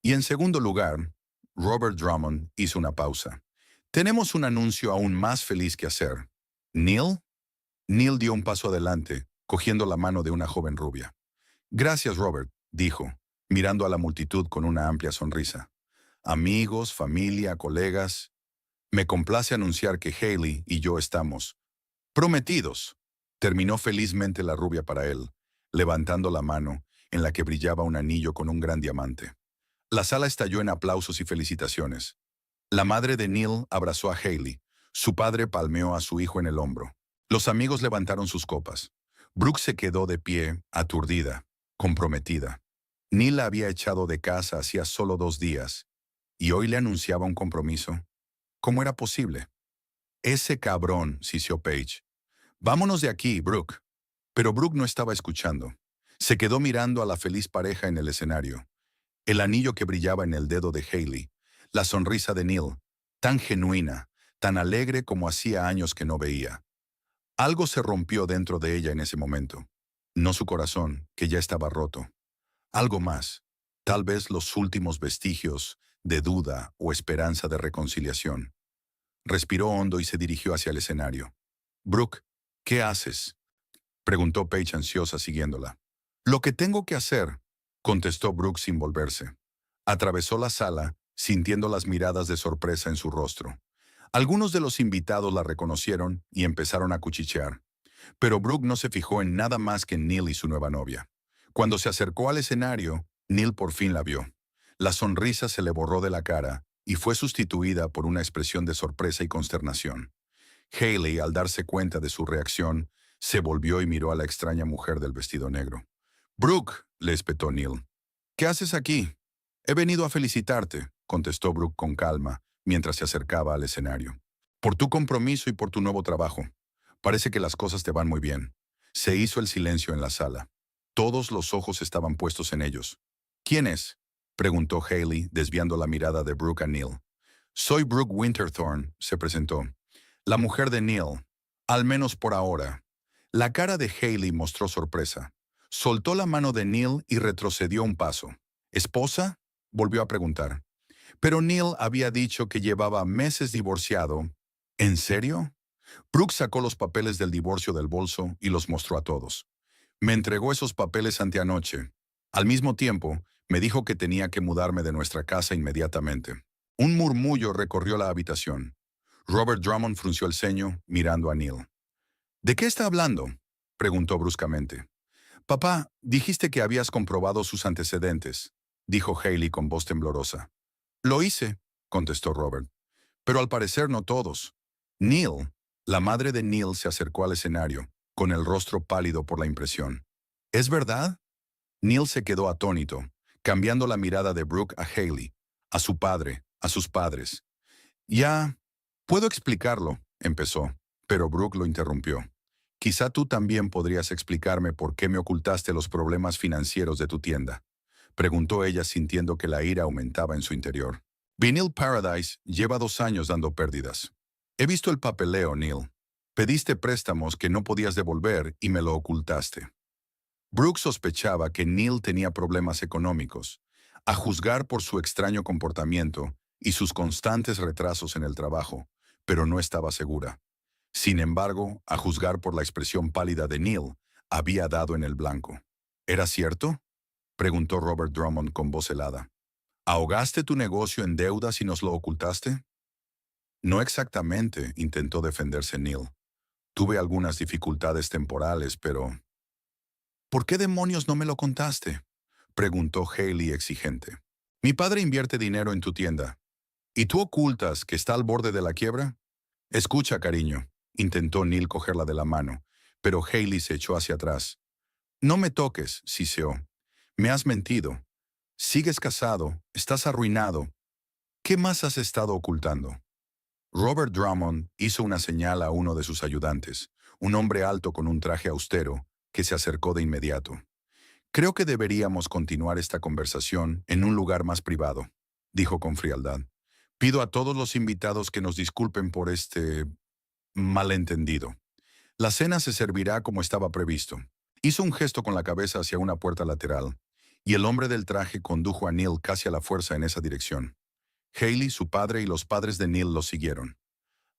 Y en segundo lugar, Robert Drummond hizo una pausa. Tenemos un anuncio aún más feliz que hacer. ¿Neil? Neil dio un paso adelante, cogiendo la mano de una joven rubia. Gracias, Robert, dijo, mirando a la multitud con una amplia sonrisa. Amigos, familia, colegas. Me complace anunciar que Hailey y yo estamos prometidos. Terminó felizmente la rubia para él, levantando la mano, en la que brillaba un anillo con un gran diamante. La sala estalló en aplausos y felicitaciones. La madre de Neil abrazó a Hailey. Su padre palmeó a su hijo en el hombro. Los amigos levantaron sus copas. Brooke se quedó de pie, aturdida, comprometida. Neil la había echado de casa hacía solo 2 días, y hoy le anunciaba un compromiso. ¿Cómo era posible? Ese cabrón, sisió Paige. Vámonos de aquí, Brooke. Pero Brooke no estaba escuchando. Se quedó mirando a la feliz pareja en el escenario. El anillo que brillaba en el dedo de Hailey, la sonrisa de Neil, tan genuina, tan alegre como hacía años que no veía. Algo se rompió dentro de ella en ese momento. No su corazón, que ya estaba roto. Algo más, tal vez los últimos vestigios de duda o esperanza de reconciliación. Respiró hondo y se dirigió hacia el escenario. Brooke, ¿qué haces?, preguntó Paige ansiosa siguiéndola. Lo que tengo que hacer, contestó Brooke sin volverse. Atravesó la sala, sintiendo las miradas de sorpresa en su rostro. Algunos de los invitados la reconocieron y empezaron a cuchichear. Pero Brooke no se fijó en nada más que en Neil y su nueva novia. Cuando se acercó al escenario, Neil por fin la vio. La sonrisa se le borró de la cara y fue sustituida por una expresión de sorpresa y consternación. Hailey, al darse cuenta de su reacción, se volvió y miró a la extraña mujer del vestido negro. «Brooke», le espetó Neil. «¿Qué haces aquí?» «He venido a felicitarte», contestó Brooke con calma, mientras se acercaba al escenario. «Por tu compromiso y por tu nuevo trabajo. Parece que las cosas te van muy bien». Se hizo el silencio en la sala. Todos los ojos estaban puestos en ellos. «¿Quién es?», preguntó Hailey, desviando la mirada de Brooke a Neil. «Soy Brooke Winterthorne», se presentó. «La mujer de Neil. Al menos por ahora». La cara de Hailey mostró sorpresa. Soltó la mano de Neil y retrocedió un paso. «¿Esposa?», volvió a preguntar. Pero Neil había dicho que llevaba meses divorciado. ¿En serio? Brooke sacó los papeles del divorcio del bolso y los mostró a todos. Me entregó esos papeles anteanoche. Al mismo tiempo, me dijo que tenía que mudarme de nuestra casa inmediatamente. Un murmullo recorrió la habitación. Robert Drummond frunció el ceño, mirando a Neil. ¿De qué está hablando?, preguntó bruscamente. Papá, dijiste que habías comprobado sus antecedentes, dijo Hailey con voz temblorosa. Lo hice, contestó Robert. Pero al parecer no todos. Neil, la madre de Neil, se acercó al escenario, con el rostro pálido por la impresión. ¿Es verdad? Neil se quedó atónito, cambiando la mirada de Brooke a Hailey, a su padre, a sus padres. Ya, puedo explicarlo, empezó, pero Brooke lo interrumpió. Quizá tú también podrías explicarme por qué me ocultaste los problemas financieros de tu tienda, preguntó ella sintiendo que la ira aumentaba en su interior. Vinyl Paradise lleva 2 años dando pérdidas. He visto el papeleo, Neil. Pediste préstamos que no podías devolver y me lo ocultaste. Brooke sospechaba que Neil tenía problemas económicos, a juzgar por su extraño comportamiento y sus constantes retrasos en el trabajo, pero no estaba segura. Sin embargo, a juzgar por la expresión pálida de Neil, había dado en el blanco. ¿Era cierto?, preguntó Robert Drummond con voz helada. ¿Ahogaste tu negocio en deudas y nos lo ocultaste? No exactamente, intentó defenderse Neil. Tuve algunas dificultades temporales, pero... ¿Por qué demonios no me lo contaste?, preguntó Hailey exigente. Mi padre invierte dinero en tu tienda. ¿Y tú ocultas que está al borde de la quiebra? Escucha, cariño. Intentó Neil cogerla de la mano, pero Hailey se echó hacia atrás. No me toques, siseó. Me has mentido. Sigues casado, estás arruinado. ¿Qué más has estado ocultando? Robert Drummond hizo una señal a uno de sus ayudantes, un hombre alto con un traje austero, que se acercó de inmediato. Creo que deberíamos continuar esta conversación en un lugar más privado, dijo con frialdad. Pido a todos los invitados que nos disculpen por este malentendido. La cena se servirá como estaba previsto. Hizo un gesto con la cabeza hacia una puerta lateral, y el hombre del traje condujo a Neil casi a la fuerza en esa dirección. Hailey, su padre y los padres de Neil lo siguieron.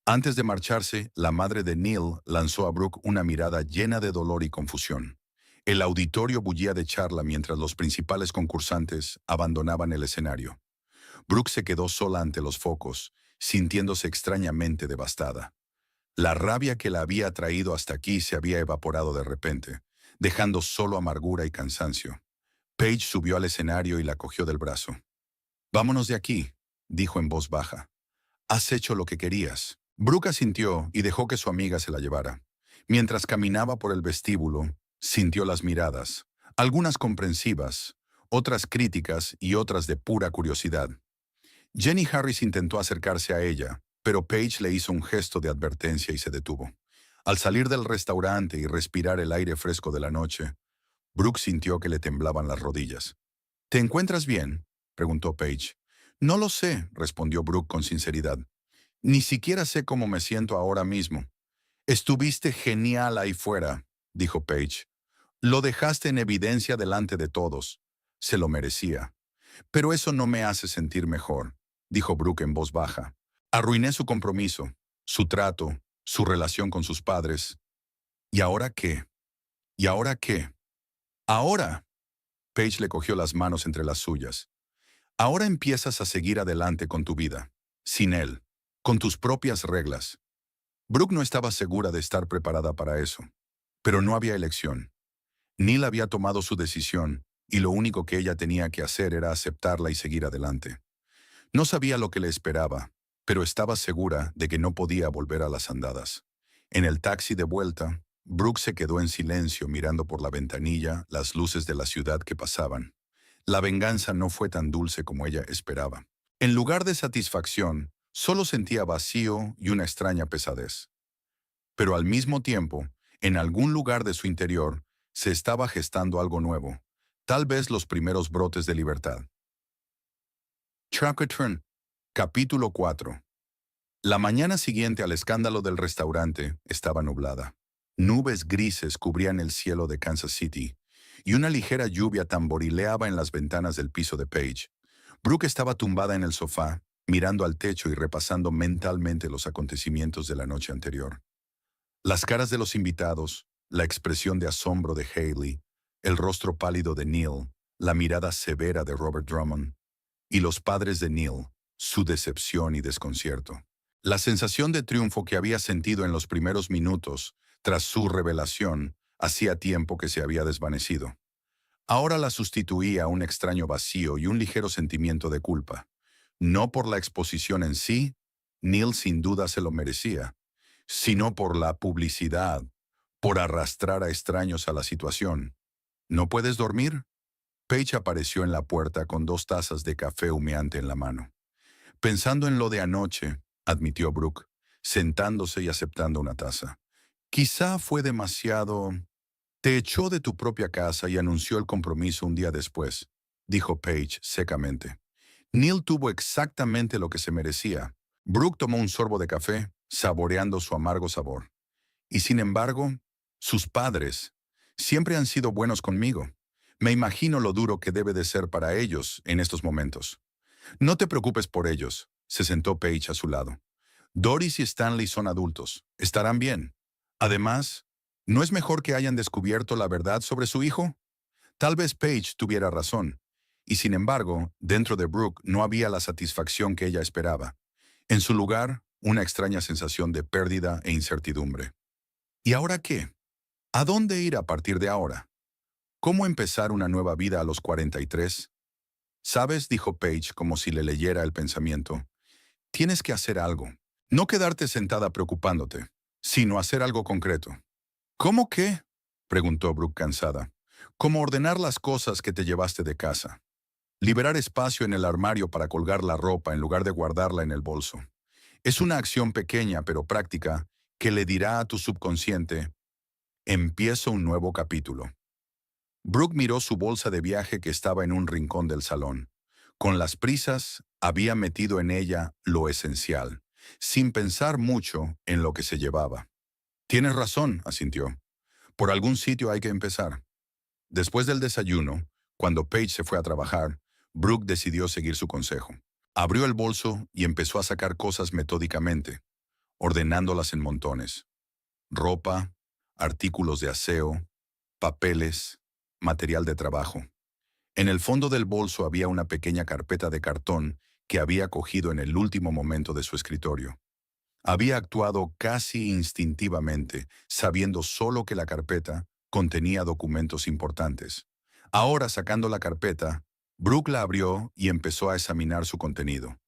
Antes de marcharse, la madre de Neil lanzó a Brooke una mirada llena de dolor y confusión. El auditorio bullía de charla mientras los principales concursantes abandonaban el escenario. Brooke se quedó sola ante los focos, sintiéndose extrañamente devastada. La rabia que la había traído hasta aquí se había evaporado de repente, dejando solo amargura y cansancio. Paige subió al escenario y la cogió del brazo. «Vámonos de aquí», dijo en voz baja. «Has hecho lo que querías». Brooke asintió y dejó que su amiga se la llevara. Mientras caminaba por el vestíbulo, sintió las miradas, algunas comprensivas, otras críticas y otras de pura curiosidad. Jenny Harris intentó acercarse a ella, pero Paige le hizo un gesto de advertencia y se detuvo. Al salir del restaurante y respirar el aire fresco de la noche, Brooke sintió que le temblaban las rodillas. «¿Te encuentras bien?», preguntó Paige. «No lo sé», respondió Brooke con sinceridad. «Ni siquiera sé cómo me siento ahora mismo». «Estuviste genial ahí fuera», dijo Paige. «Lo dejaste en evidencia delante de todos. Se lo merecía». «Pero eso no me hace sentir mejor», dijo Brooke en voz baja. «Arruiné su compromiso, su trato, su relación con sus padres. ¿Y ahora qué? ¿Y ahora qué? Ahora». Paige le cogió las manos entre las suyas. «Ahora empiezas a seguir adelante con tu vida, sin él, con tus propias reglas». Brooke no estaba segura de estar preparada para eso, pero no había elección. Neil había tomado su decisión, y lo único que ella tenía que hacer era aceptarla y seguir adelante. No sabía lo que le esperaba, pero estaba segura de que no podía volver a las andadas. En el taxi de vuelta, Brooke se quedó en silencio mirando por la ventanilla las luces de la ciudad que pasaban. La venganza no fue tan dulce como ella esperaba. En lugar de satisfacción, solo sentía vacío y una extraña pesadez. Pero al mismo tiempo, en algún lugar de su interior, se estaba gestando algo nuevo, tal vez los primeros brotes de libertad. Chacotron, capítulo 4. La mañana siguiente al escándalo del restaurante estaba nublada. Nubes grises cubrían el cielo de Kansas City, y una ligera lluvia tamborileaba en las ventanas del piso de Paige. Brooke estaba tumbada en el sofá, mirando al techo y repasando mentalmente los acontecimientos de la noche anterior. Las caras de los invitados, la expresión de asombro de Hailey, el rostro pálido de Neil, la mirada severa de Robert Drummond, y los padres de Neil, su decepción y desconcierto. La sensación de triunfo que había sentido en los primeros minutos, tras su revelación, hacía tiempo que se había desvanecido. Ahora la sustituía un extraño vacío y un ligero sentimiento de culpa. No por la exposición en sí, Neil sin duda se lo merecía, sino por la publicidad, por arrastrar a extraños a la situación. ¿No puedes dormir? Paige apareció en la puerta con 2 tazas de café humeante en la mano. Pensando en lo de anoche, admitió Brooke, sentándose y aceptando una taza. Quizá fue demasiado... Te echó de tu propia casa y anunció el compromiso un día después, dijo Paige secamente. Neil tuvo exactamente lo que se merecía. Brooke tomó un sorbo de café, saboreando su amargo sabor. Y sin embargo, sus padres siempre han sido buenos conmigo. Me imagino lo duro que debe de ser para ellos en estos momentos. No te preocupes por ellos, se sentó Paige a su lado. Doris y Stanley son adultos, estarán bien. Además, ¿no es mejor que hayan descubierto la verdad sobre su hijo? Tal vez Paige tuviera razón, y sin embargo, dentro de Brooke no había la satisfacción que ella esperaba. En su lugar, una extraña sensación de pérdida e incertidumbre. ¿Y ahora qué? ¿A dónde ir a partir de ahora? ¿Cómo empezar una nueva vida a los 43? ¿Sabes?, dijo Paige como si le leyera el pensamiento. Tienes que hacer algo. No quedarte sentada preocupándote, sino hacer algo concreto. ¿Cómo qué? Preguntó Brooke cansada. Como ordenar las cosas que te llevaste de casa. Liberar espacio en el armario para colgar la ropa en lugar de guardarla en el bolso. Es una acción pequeña pero práctica que le dirá a tu subconsciente, empiezo un nuevo capítulo. Brooke miró su bolsa de viaje que estaba en un rincón del salón. Con las prisas, había metido en ella lo esencial, sin pensar mucho en lo que se llevaba. Tienes razón, asintió. Por algún sitio hay que empezar. Después del desayuno, cuando Paige se fue a trabajar, Brooke decidió seguir su consejo. Abrió el bolso y empezó a sacar cosas metódicamente, ordenándolas en montones. Ropa, artículos de aseo, papeles, material de trabajo. En el fondo del bolso había una pequeña carpeta de cartón que había cogido en el último momento de su escritorio. Había actuado casi instintivamente, sabiendo solo que la carpeta contenía documentos importantes. Ahora, sacando la carpeta, Brooke la abrió y empezó a examinar su contenido.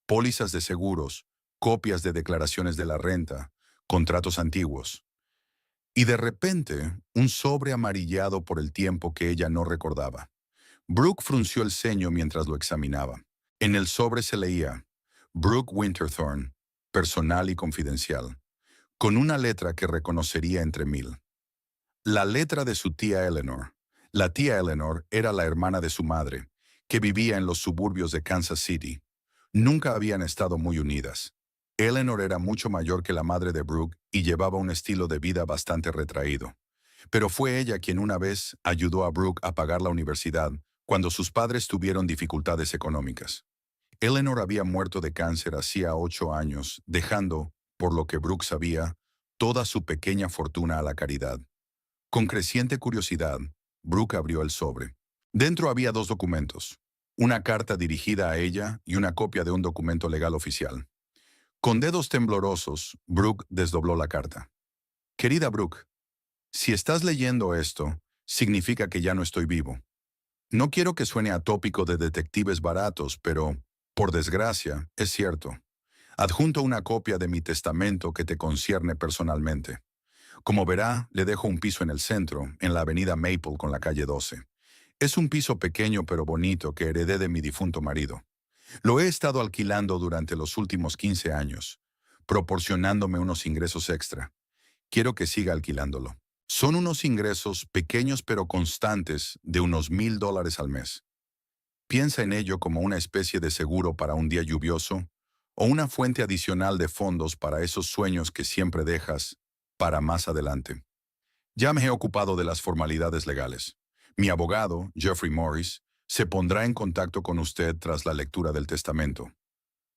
Pólizas de seguros, copias de declaraciones de la renta, contratos antiguos. Y de repente, un sobre amarillado por el tiempo que ella no recordaba. Brooke frunció el ceño mientras lo examinaba. En el sobre se leía, Brooke Winterthorne, personal y confidencial, con una letra que reconocería entre mil. La letra de su tía Eleanor. La tía Eleanor era la hermana de su madre, que vivía en los suburbios de Kansas City. Nunca habían estado muy unidas. Eleanor era mucho mayor que la madre de Brooke y llevaba un estilo de vida bastante retraído. Pero fue ella quien una vez ayudó a Brooke a pagar la universidad cuando sus padres tuvieron dificultades económicas. Eleanor había muerto de cáncer hacía 8 años, dejando, por lo que Brooke sabía, toda su pequeña fortuna a la caridad. Con creciente curiosidad, Brooke abrió el sobre. Dentro había 2 documentos, una carta dirigida a ella y una copia de un documento legal oficial. Con dedos temblorosos, Brooke desdobló la carta. Querida Brooke, si estás leyendo esto, significa que ya no estoy vivo. No quiero que suene atópico de detectives baratos, pero, por desgracia, es cierto. Adjunto una copia de mi testamento que te concierne personalmente. Como verá, le dejo un piso en el centro, en la avenida Maple con la calle 12. Es un piso pequeño pero bonito que heredé de mi difunto marido. Lo he estado alquilando durante los últimos 15 años, proporcionándome unos ingresos extra. Quiero que siga alquilándolo. Son unos ingresos pequeños pero constantes de unos $1,000 al mes. Piensa en ello como una especie de seguro para un día lluvioso o una fuente adicional de fondos para esos sueños que siempre dejas para más adelante. Ya me he ocupado de las formalidades legales. Mi abogado, Jeffrey Morris, se pondrá en contacto con usted tras la lectura del testamento.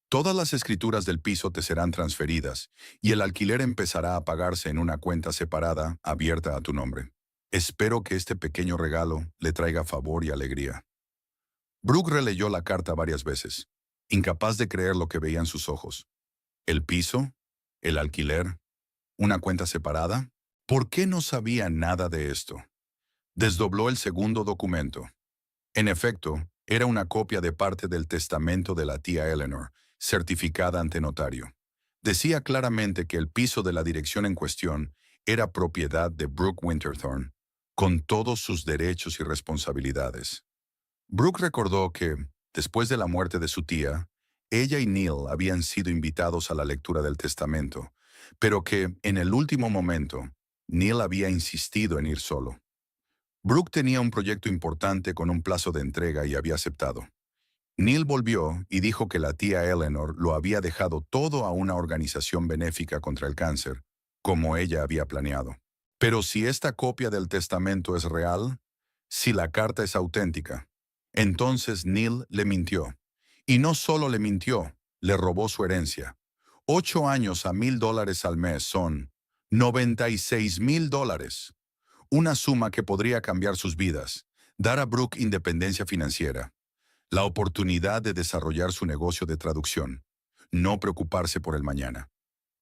Todas las escrituras del piso te serán transferidas y el alquiler empezará a pagarse en una cuenta separada abierta a tu nombre. Espero que este pequeño regalo le traiga favor y alegría. Brooke releyó la carta varias veces, incapaz de creer lo que veía en sus ojos. ¿El piso? ¿El alquiler? ¿Una cuenta separada? ¿Por qué no sabía nada de esto? Desdobló el segundo documento. En efecto, era una copia de parte del testamento de la tía Eleanor, certificada ante notario. Decía claramente que el piso de la dirección en cuestión era propiedad de Brooke Winterthorne, con todos sus derechos y responsabilidades. Brooke recordó que, después de la muerte de su tía, ella y Neil habían sido invitados a la lectura del testamento, pero que, en el último momento, Neil había insistido en ir solo. Brooke tenía un proyecto importante con un plazo de entrega y había aceptado. Neil volvió y dijo que la tía Eleanor lo había dejado todo a una organización benéfica contra el cáncer, como ella había planeado. Pero si esta copia del testamento es real, si la carta es auténtica, entonces Neil le mintió. Y no solo le mintió, le robó su herencia. 8 años a $1,000 al mes son $96,000. Una suma que podría cambiar sus vidas, dar a Brooke independencia financiera, la oportunidad de desarrollar su negocio de traducción, no preocuparse por el mañana.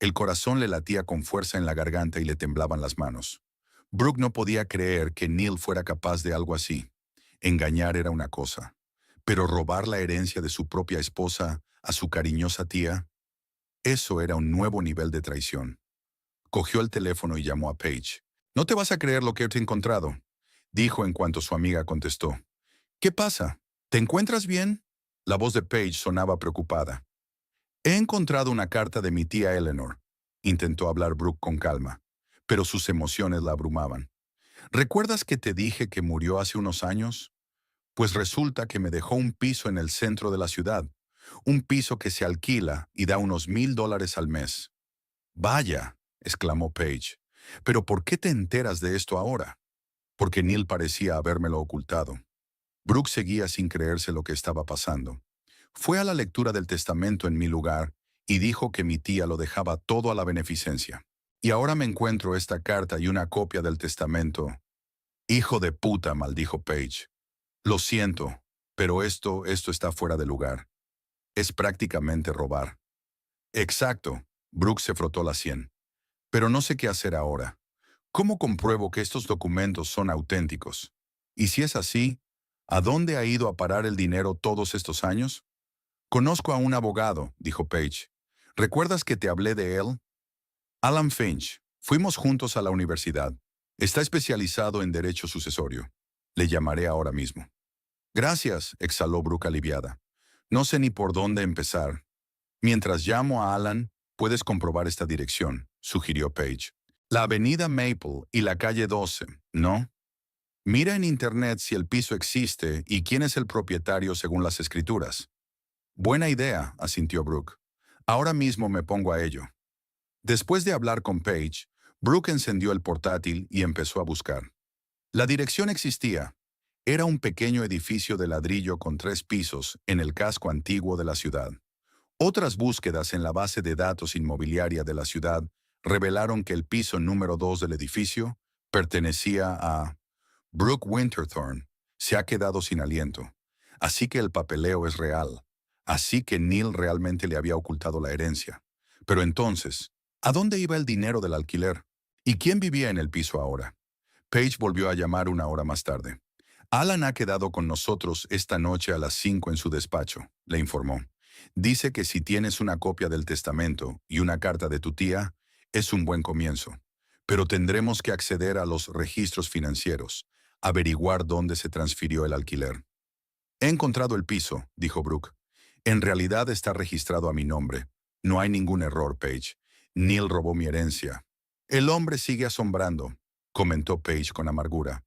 El corazón le latía con fuerza en la garganta y le temblaban las manos. Brooke no podía creer que Neil fuera capaz de algo así. Engañar era una cosa, pero robar la herencia de su propia esposa a su cariñosa tía. Eso era un nuevo nivel de traición. Cogió el teléfono y llamó a Paige. «No te vas a creer lo que te he encontrado», dijo en cuanto su amiga contestó. «¿Qué pasa? ¿Te encuentras bien?» La voz de Paige sonaba preocupada. «He encontrado una carta de mi tía Eleanor», intentó hablar Brooke con calma, pero sus emociones la abrumaban. «¿Recuerdas que te dije que murió hace unos años? Pues resulta que me dejó un piso en el centro de la ciudad, un piso que se alquila y da unos $1000 al mes». «Vaya», exclamó Paige, «¿pero por qué te enteras de esto ahora?» Porque Neil parecía habérmelo ocultado. Brooke seguía sin creerse lo que estaba pasando. Fue a la lectura del testamento en mi lugar y dijo que mi tía lo dejaba todo a la beneficencia. Y ahora me encuentro esta carta y una copia del testamento. «Hijo de puta», maldijo Paige. «Lo siento, pero esto está fuera de lugar. Es prácticamente robar». «Exacto», Brooke se frotó la sien. «Pero no sé qué hacer ahora. ¿Cómo compruebo que estos documentos son auténticos? Y si es así, ¿a dónde ha ido a parar el dinero todos estos años?» «Conozco a un abogado», dijo Paige. «¿Recuerdas que te hablé de él? Alan Finch. Fuimos juntos a la universidad. Está especializado en derecho sucesorio. Le llamaré ahora mismo». «Gracias», exhaló Brooke aliviada. «No sé ni por dónde empezar». «Mientras llamo a Alan, puedes comprobar esta dirección», sugirió Paige. «La avenida Maple y la calle 12, ¿no? Mira en internet si el piso existe y quién es el propietario según las escrituras». «Buena idea», asintió Brooke. «Ahora mismo me pongo a ello». Después de hablar con Paige, Brooke encendió el portátil y empezó a buscar. La dirección existía. Era un pequeño edificio de ladrillo con 3 pisos en el casco antiguo de la ciudad. Otras búsquedas en la base de datos inmobiliaria de la ciudad revelaron que el piso número 2 del edificio pertenecía a Brooke Winterthorne. Se ha quedado sin aliento. Así que el papeleo es real. Así que Neil realmente le había ocultado la herencia. Pero entonces, ¿a dónde iba el dinero del alquiler? ¿Y quién vivía en el piso ahora? Paige volvió a llamar una hora más tarde. «Alan ha quedado con nosotros esta noche a las 5 en su despacho», le informó. «Dice que si tienes una copia del testamento y una carta de tu tía, es un buen comienzo. Pero tendremos que acceder a los registros financieros, averiguar dónde se transfirió el alquiler». «He encontrado el piso», dijo Brooke. «En realidad está registrado a mi nombre. No hay ningún error, Paige. Neil robó mi herencia». «El hombre sigue asombrando», comentó Paige con amargura.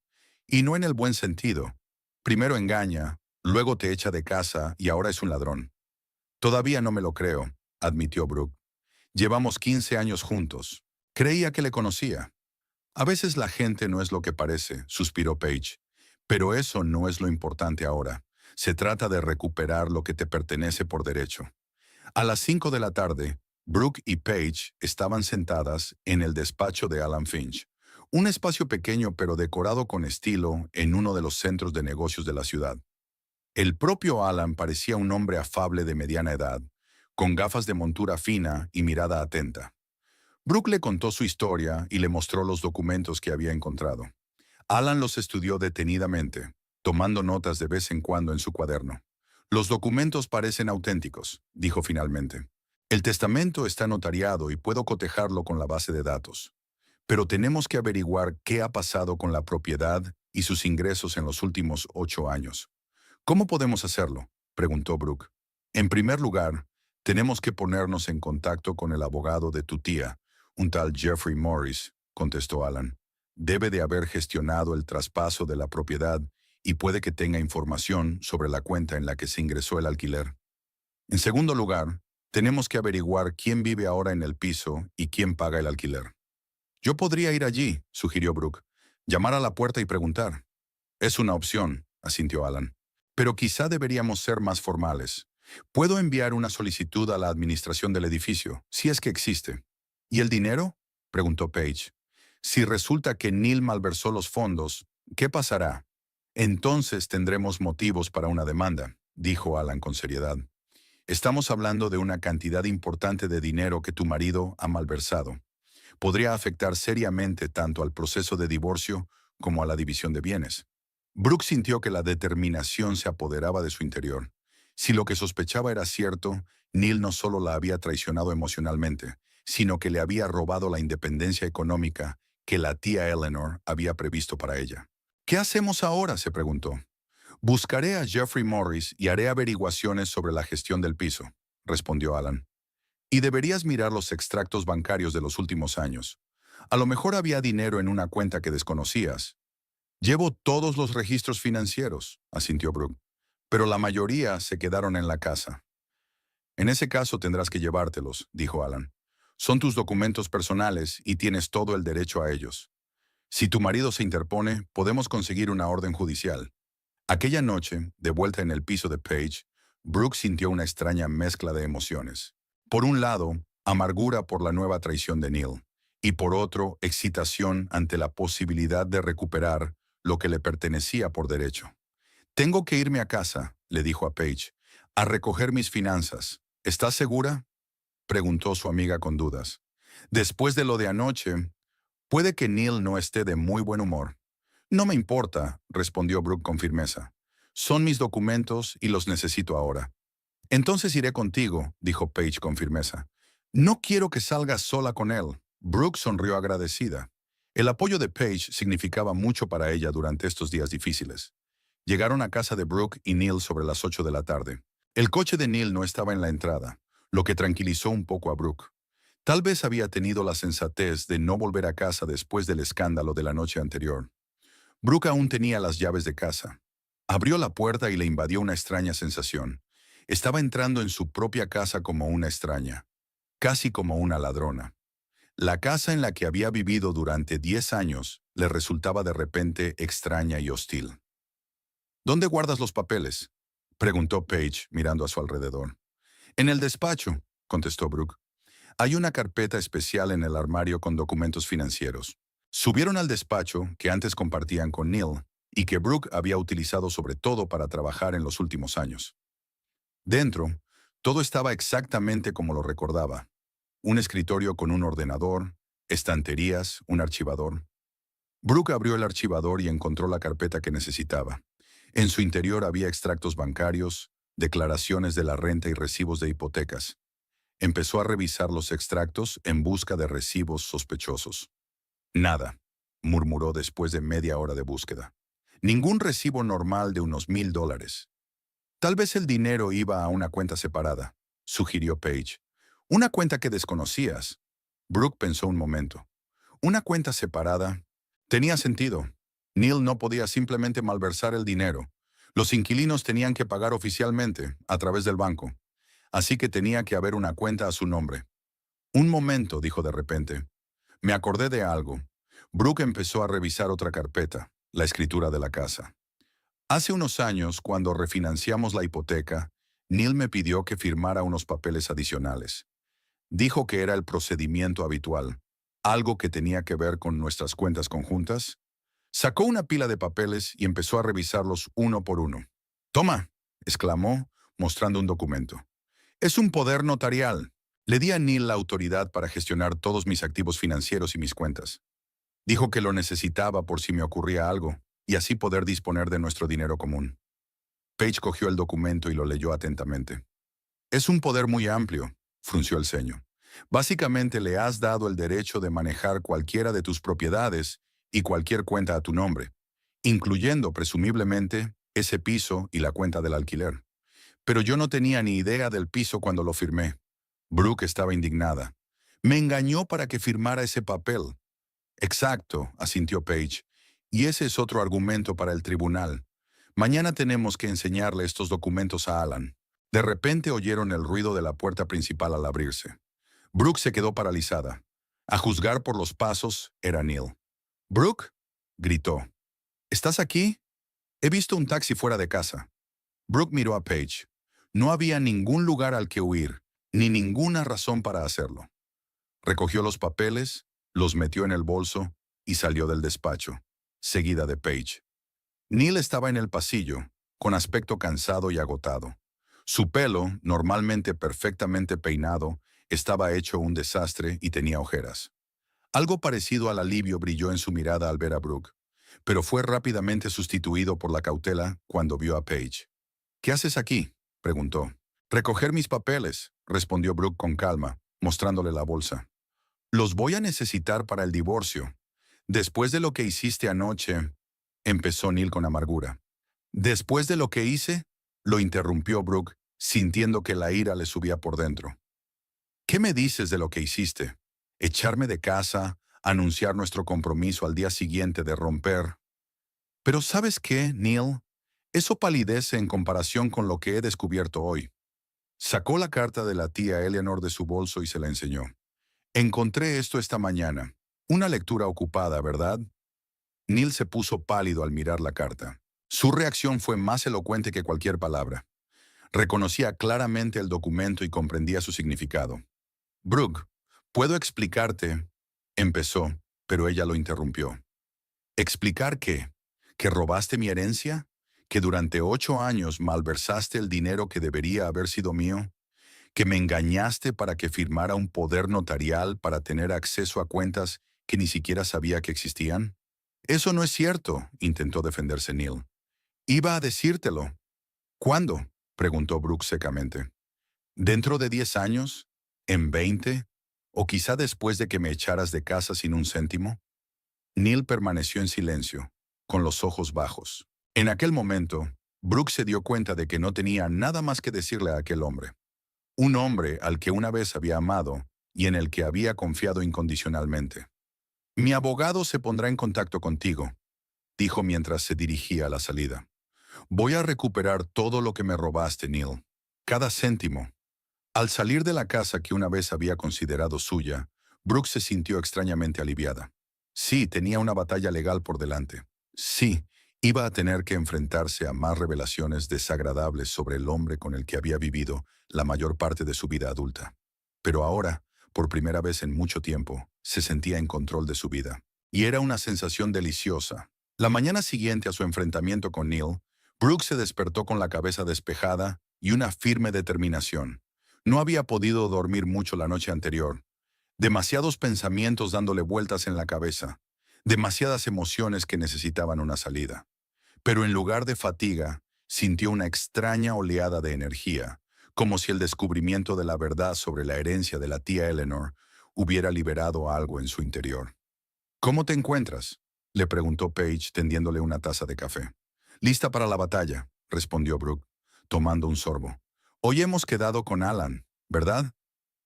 «Y no en el buen sentido. Primero engaña, luego te echa de casa y ahora es un ladrón». «Todavía no me lo creo», admitió Brooke. «Llevamos 15 años juntos. Creía que le conocía». «A veces la gente no es lo que parece», suspiró Paige. «Pero eso no es lo importante ahora. Se trata de recuperar lo que te pertenece por derecho». A las 5 de la tarde, Brooke y Paige estaban sentadas en el despacho de Alan Finch, un espacio pequeño pero decorado con estilo en uno de los centros de negocios de la ciudad. El propio Alan parecía un hombre afable de mediana edad, con gafas de montura fina y mirada atenta. Brooke le contó su historia y le mostró los documentos que había encontrado. Alan los estudió detenidamente, tomando notas de vez en cuando en su cuaderno. «Los documentos parecen auténticos», dijo finalmente. «El testamento está notariado y puedo cotejarlo con la base de datos. Pero tenemos que averiguar qué ha pasado con la propiedad y sus ingresos en los últimos 8 años». «¿Cómo podemos hacerlo?», preguntó Brooke. «En primer lugar, tenemos que ponernos en contacto con el abogado de tu tía, un tal Jeffrey Morris», contestó Alan. «Debe de haber gestionado el traspaso de la propiedad y puede que tenga información sobre la cuenta en la que se ingresó el alquiler. En segundo lugar, tenemos que averiguar quién vive ahora en el piso y quién paga el alquiler». «Yo podría ir allí», sugirió Brooke. «Llamar a la puerta y preguntar». «Es una opción», asintió Alan. «Pero quizá deberíamos ser más formales. Puedo enviar una solicitud a la administración del edificio, si es que existe». «¿Y el dinero?», preguntó Paige. «Si resulta que Neil malversó los fondos, ¿qué pasará?». «Entonces tendremos motivos para una demanda», dijo Alan con seriedad. «Estamos hablando de una cantidad importante de dinero que tu marido ha malversado. Podría afectar seriamente tanto al proceso de divorcio como a la división de bienes». Brooke sintió que la determinación se apoderaba de su interior. Si lo que sospechaba era cierto, Neil no solo la había traicionado emocionalmente, sino que le había robado la independencia económica que la tía Eleanor había previsto para ella. ¿Qué hacemos ahora?, se preguntó. Buscaré a Jeffrey Morris y haré averiguaciones sobre la gestión del piso, respondió Alan. Y deberías mirar los extractos bancarios de los últimos años. A lo mejor había dinero en una cuenta que desconocías. Llevo todos los registros financieros, asintió Brooke, pero la mayoría se quedaron en la casa. En ese caso tendrás que llevártelos, dijo Alan. Son tus documentos personales y tienes todo el derecho a ellos. Si tu marido se interpone, podemos conseguir una orden judicial. Aquella noche, de vuelta en el piso de Paige, Brooke sintió una extraña mezcla de emociones. Por un lado, amargura por la nueva traición de Neil, y por otro, excitación ante la posibilidad de recuperar lo que le pertenecía por derecho. Tengo que irme a casa, le dijo a Paige, a recoger mis finanzas. ¿Estás segura?, preguntó su amiga con dudas. Después de lo de anoche, puede que Neil no esté de muy buen humor. No me importa, respondió Brooke con firmeza. Son mis documentos y los necesito ahora. Entonces iré contigo, dijo Paige con firmeza. No quiero que salgas sola con él. Brooke sonrió agradecida. El apoyo de Paige significaba mucho para ella durante estos días difíciles. Llegaron a casa de Brooke y Neil sobre las 8 de la tarde. El coche de Neil no estaba en la entrada, lo que tranquilizó un poco a Brooke. Tal vez había tenido la sensatez de no volver a casa después del escándalo de la noche anterior. Brooke aún tenía las llaves de casa. Abrió la puerta y le invadió una extraña sensación. Estaba entrando en su propia casa como una extraña, casi como una ladrona. La casa en la que había vivido durante 10 años le resultaba de repente extraña y hostil. ¿Dónde guardas los papeles?, preguntó Paige mirando a su alrededor. En el despacho, contestó Brooke. Hay una carpeta especial en el armario con documentos financieros. Subieron al despacho que antes compartían con Neil y que Brooke había utilizado sobre todo para trabajar en los últimos años. Dentro, todo estaba exactamente como lo recordaba. Un escritorio con un ordenador, estanterías, un archivador. Brooke abrió el archivador y encontró la carpeta que necesitaba. En su interior había extractos bancarios, declaraciones de la renta y recibos de hipotecas. Empezó a revisar los extractos en busca de recibos sospechosos. Nada, murmuró después de media hora de búsqueda. Ningún recibo normal de unos $1000. Tal vez el dinero iba a una cuenta separada, sugirió Paige. Una cuenta que desconocías. Brooke pensó un momento. Una cuenta separada. Tenía sentido. Neil no podía simplemente malversar el dinero. Los inquilinos tenían que pagar oficialmente, a través del banco. Así que tenía que haber una cuenta a su nombre. Un momento, dijo de repente. Me acordé de algo. Brooke empezó a revisar otra carpeta, la escritura de la casa. Hace unos años, cuando refinanciamos la hipoteca, Neil me pidió que firmara unos papeles adicionales. Dijo que era el procedimiento habitual, algo que tenía que ver con nuestras cuentas conjuntas. Sacó una pila de papeles y empezó a revisarlos uno por uno. «Toma», exclamó, mostrando un documento. «Es un poder notarial». Le di a Neil la autoridad para gestionar todos mis activos financieros y mis cuentas. Dijo que lo necesitaba por si me ocurría algo, y así poder disponer de nuestro dinero común. Paige cogió el documento y lo leyó atentamente. «Es un poder muy amplio», frunció el ceño. «Básicamente le has dado el derecho de manejar cualquiera de tus propiedades y cualquier cuenta a tu nombre, incluyendo, presumiblemente, ese piso y la cuenta del alquiler. Pero yo no tenía ni idea del piso cuando lo firmé». Brooke estaba indignada. «Me engañó para que firmara ese papel». «Exacto», asintió Paige. «Y ese es otro argumento para el tribunal. Mañana tenemos que enseñarle estos documentos a Alan». De repente oyeron el ruido de la puerta principal al abrirse. Brooke se quedó paralizada. A juzgar por los pasos, era Neil. «¿Brooke?», gritó. «¿Estás aquí? He visto un taxi fuera de casa». Brooke miró a Paige. No había ningún lugar al que huir, ni ninguna razón para hacerlo. Recogió los papeles, los metió en el bolso y salió del despacho, seguida de Paige. Neil estaba en el pasillo, con aspecto cansado y agotado. Su pelo, normalmente perfectamente peinado, estaba hecho un desastre y tenía ojeras. Algo parecido al alivio brilló en su mirada al ver a Brooke, pero fue rápidamente sustituido por la cautela cuando vio a Paige. «¿Qué haces aquí?», preguntó. Recoger mis papeles, respondió Brooke con calma, mostrándole la bolsa. Los voy a necesitar para el divorcio. Después de lo que hiciste anoche, empezó Neil con amargura. Después de lo que hice, lo interrumpió Brooke, sintiendo que la ira le subía por dentro. ¿Qué me dices de lo que hiciste? ¿Echarme de casa? ¿Anunciar nuestro compromiso al día siguiente de romper? Pero ¿sabes qué, Neil? Eso palidece en comparación con lo que he descubierto hoy. Sacó la carta de la tía Eleanor de su bolso y se la enseñó. Encontré esto esta mañana. Una lectura ocupada, ¿verdad? Neil se puso pálido al mirar la carta. Su reacción fue más elocuente que cualquier palabra. Reconocía claramente el documento y comprendía su significado. Brooke, ¿puedo explicarte? Empezó, pero ella lo interrumpió. ¿Explicar qué? ¿Que robaste mi herencia? ¿Que durante 8 años malversaste el dinero que debería haber sido mío? ¿Que me engañaste para que firmara un poder notarial para tener acceso a cuentas que ni siquiera sabía que existían? Eso no es cierto, intentó defenderse Neil. Iba a decírtelo. ¿Cuándo? Preguntó Brooke secamente. ¿Dentro de 10 años? ¿En 20? ¿O quizá después de que me echaras de casa sin un céntimo? Neil permaneció en silencio, con los ojos bajos. En aquel momento, Brooke se dio cuenta de que no tenía nada más que decirle a aquel hombre. Un hombre al que una vez había amado y en el que había confiado incondicionalmente. Mi abogado se pondrá en contacto contigo, dijo mientras se dirigía a la salida. Voy a recuperar todo lo que me robaste, Neil. Cada céntimo. Al salir de la casa que una vez había considerado suya, Brooke se sintió extrañamente aliviada. Sí, tenía una batalla legal por delante. Sí, iba a tener que enfrentarse a más revelaciones desagradables sobre el hombre con el que había vivido la mayor parte de su vida adulta. Pero ahora, por primera vez en mucho tiempo, se sentía en control de su vida. Y era una sensación deliciosa. La mañana siguiente a su enfrentamiento con Neil, Brooke se despertó con la cabeza despejada y una firme determinación. No había podido dormir mucho la noche anterior. Demasiados pensamientos dándole vueltas en la cabeza. Demasiadas emociones que necesitaban una salida. Pero en lugar de fatiga, sintió una extraña oleada de energía, como si el descubrimiento de la verdad sobre la herencia de la tía Eleanor hubiera liberado algo en su interior. ¿Cómo te encuentras?, le preguntó Paige tendiéndole una taza de café. Lista para la batalla, respondió Brooke, tomando un sorbo. Hoy hemos quedado con Alan, ¿verdad?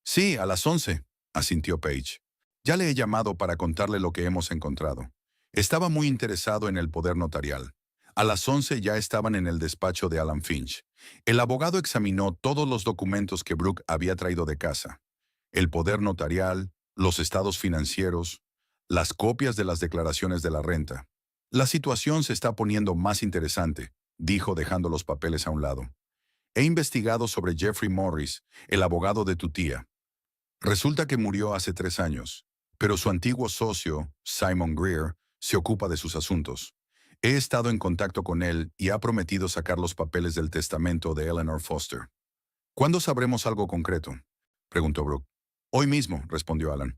Sí, a las 11, asintió Paige. Ya le he llamado para contarle lo que hemos encontrado. Estaba muy interesado en el poder notarial. A las 11 ya estaban en el despacho de Alan Finch. El abogado examinó todos los documentos que Brooke había traído de casa. El poder notarial, los estados financieros, las copias de las declaraciones de la renta. La situación se está poniendo más interesante, dijo dejando los papeles a un lado. He investigado sobre Jeffrey Morris, el abogado de tu tía. Resulta que murió hace 3 años, pero su antiguo socio, Simon Greer, se ocupa de sus asuntos. He estado en contacto con él y ha prometido sacar los papeles del testamento de Eleanor Foster. ¿Cuándo sabremos algo concreto?, preguntó Brooke. Hoy mismo, respondió Alan.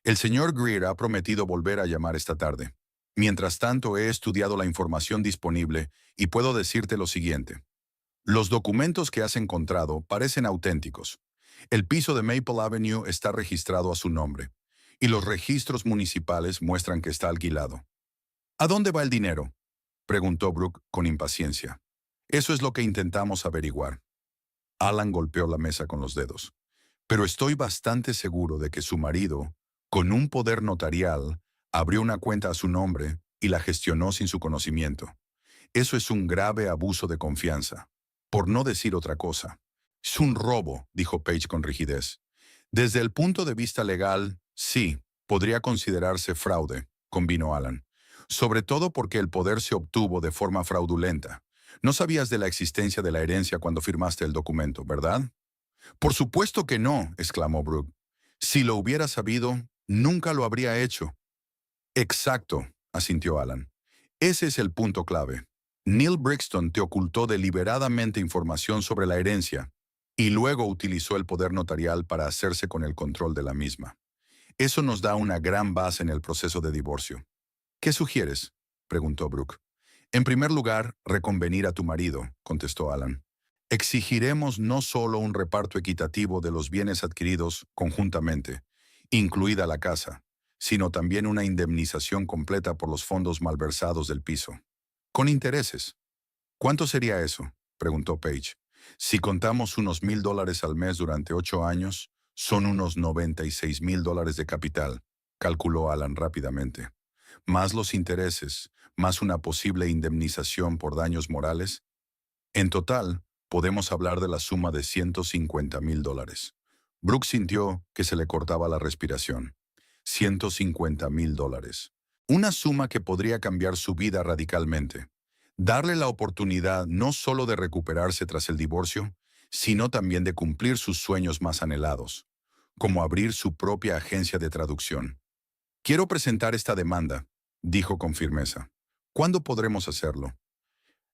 El señor Greer ha prometido volver a llamar esta tarde. Mientras tanto, he estudiado la información disponible y puedo decirte lo siguiente. Los documentos que has encontrado parecen auténticos. El piso de Maple Avenue está registrado a su nombre, y los registros municipales muestran que está alquilado. ¿A dónde va el dinero?, preguntó Brooke con impaciencia. Eso es lo que intentamos averiguar. Alan golpeó la mesa con los dedos. Pero estoy bastante seguro de que su marido, con un poder notarial, abrió una cuenta a su nombre y la gestionó sin su conocimiento. Eso es un grave abuso de confianza, por no decir otra cosa. Es un robo, dijo Paige con rigidez. Desde el punto de vista legal, sí, podría considerarse fraude, convino Alan. Sobre todo porque el poder se obtuvo de forma fraudulenta. No sabías de la existencia de la herencia cuando firmaste el documento, ¿verdad? Por supuesto que no, exclamó Brooke. Si lo hubiera sabido, nunca lo habría hecho. Exacto, asintió Alan. Ese es el punto clave. Neil Brixton te ocultó deliberadamente información sobre la herencia y luego utilizó el poder notarial para hacerse con el control de la misma. Eso nos da una gran base en el proceso de divorcio. ¿Qué sugieres?, preguntó Brooke. En primer lugar, reconvenir a tu marido, contestó Alan. Exigiremos no solo un reparto equitativo de los bienes adquiridos conjuntamente, incluida la casa, sino también una indemnización completa por los fondos malversados del piso. Con intereses. ¿Cuánto sería eso?, preguntó Page. Si contamos unos $1,000 al mes durante 8 años, son unos $96,000 de capital, calculó Alan rápidamente. Más los intereses, más una posible indemnización por daños morales. En total, podemos hablar de la suma de $150,000. Brooks sintió que se le cortaba la respiración. $150,000. Una suma que podría cambiar su vida radicalmente. Darle la oportunidad no solo de recuperarse tras el divorcio, sino también de cumplir sus sueños más anhelados, como abrir su propia agencia de traducción. Quiero presentar esta demanda, dijo con firmeza. ¿Cuándo podremos hacerlo?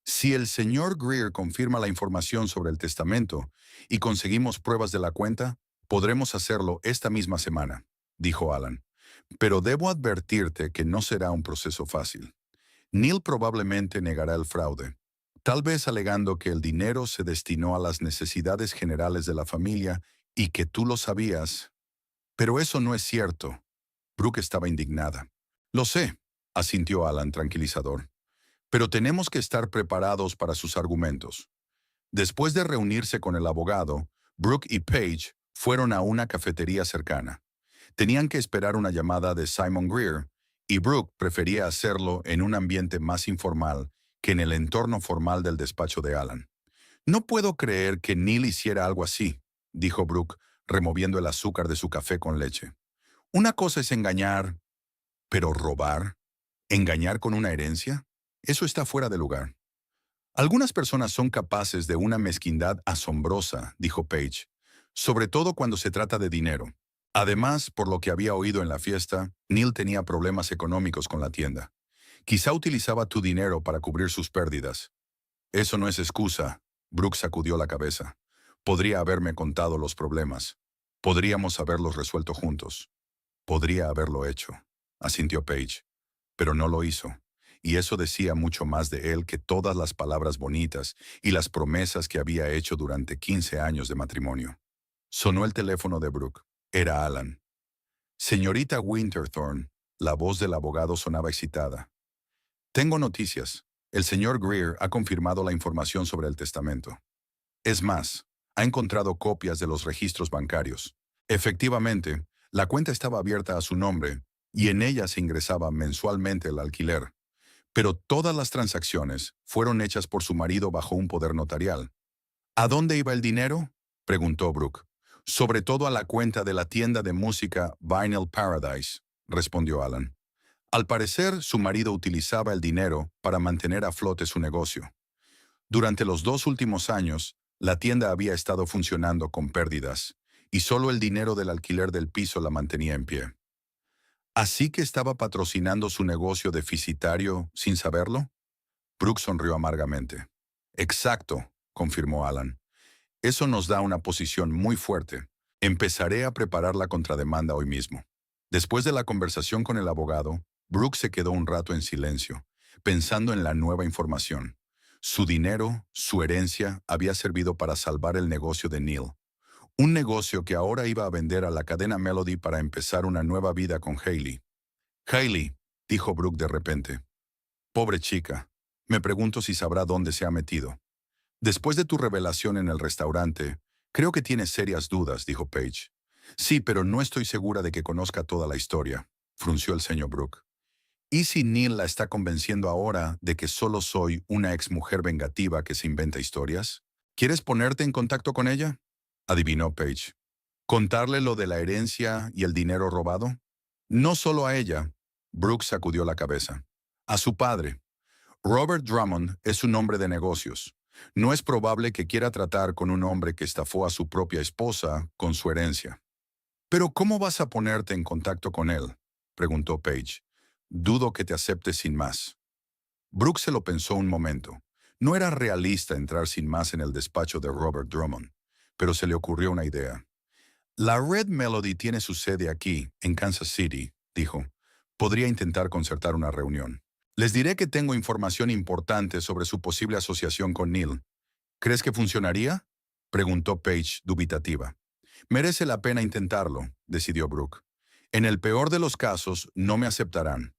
Si el señor Greer confirma la información sobre el testamento y conseguimos pruebas de la cuenta, podremos hacerlo esta misma semana, dijo Alan. Pero debo advertirte que no será un proceso fácil. Neil probablemente negará el fraude, tal vez alegando que el dinero se destinó a las necesidades generales de la familia y que tú lo sabías. Pero eso no es cierto. Brooke estaba indignada. Lo sé, asintió Alan tranquilizador. Pero tenemos que estar preparados para sus argumentos. Después de reunirse con el abogado, Brooke y Page fueron a una cafetería cercana. Tenían que esperar una llamada de Simon Greer, y Brooke prefería hacerlo en un ambiente más informal que en el entorno formal del despacho de Alan. No puedo creer que Neil hiciera algo así, dijo Brooke, removiendo el azúcar de su café con leche. Una cosa es engañar, pero robar, engañar con una herencia, eso está fuera de lugar. Algunas personas son capaces de una mezquindad asombrosa, dijo Page, sobre todo cuando se trata de dinero. Además, por lo que había oído en la fiesta, Neil tenía problemas económicos con la tienda. Quizá utilizaba tu dinero para cubrir sus pérdidas. Eso no es excusa, Brooke sacudió la cabeza. Podría haberme contado los problemas. Podríamos haberlos resuelto juntos. Podría haberlo hecho, asintió Page, pero no lo hizo. Y eso decía mucho más de él que todas las palabras bonitas y las promesas que había hecho durante 15 años de matrimonio. Sonó el teléfono de Brooke. Era Alan. Señorita Winterthorne, la voz del abogado sonaba excitada. Tengo noticias. El señor Greer ha confirmado la información sobre el testamento. Es más, ha encontrado copias de los registros bancarios. Efectivamente, la cuenta estaba abierta a su nombre y en ella se ingresaba mensualmente el alquiler. Pero todas las transacciones fueron hechas por su marido bajo un poder notarial. ¿A dónde iba el dinero?, preguntó Brooke. Sobre todo a la cuenta de la tienda de música Vinyl Paradise, respondió Alan. Al parecer, su marido utilizaba el dinero para mantener a flote su negocio. Durante los 2 últimos años, la tienda había estado funcionando con pérdidas, y solo el dinero del alquiler del piso la mantenía en pie. ¿Así que estaba patrocinando su negocio deficitario sin saberlo? Brooke sonrió amargamente. Exacto, confirmó Alan. Eso nos da una posición muy fuerte. Empezaré a preparar la contrademanda hoy mismo. Después de la conversación con el abogado, Brooke se quedó un rato en silencio, pensando en la nueva información. Su dinero, su herencia, había servido para salvar el negocio de Neil. Un negocio que ahora iba a vender a la cadena Melody para empezar una nueva vida con Hailey. Hailey, dijo Brooke de repente. Pobre chica. Me pregunto si sabrá dónde se ha metido. Después de tu revelación en el restaurante, creo que tienes serias dudas, dijo Page. Sí, pero no estoy segura de que conozca toda la historia, frunció el ceño Brooke. ¿Y si Neil la está convenciendo ahora de que solo soy una exmujer vengativa que se inventa historias? ¿Quieres ponerte en contacto con ella?, adivinó Page. ¿Contarle lo de la herencia y el dinero robado? No solo a ella, Brooke sacudió la cabeza. A su padre. Robert Drummond es un hombre de negocios. No es probable que quiera tratar con un hombre que estafó a su propia esposa con su herencia. ¿Pero cómo vas a ponerte en contacto con él?, preguntó Page. Dudo que te acepte sin más. Brooke se lo pensó un momento. No era realista entrar sin más en el despacho de Robert Drummond, pero se le ocurrió una idea. La Red Melody tiene su sede aquí, en Kansas City, dijo. Podría intentar concertar una reunión. Les diré que tengo información importante sobre su posible asociación con Neil. ¿Crees que funcionaría? Preguntó Paige, dubitativa. Merece la pena intentarlo, decidió Brooke. En el peor de los casos, no me aceptarán.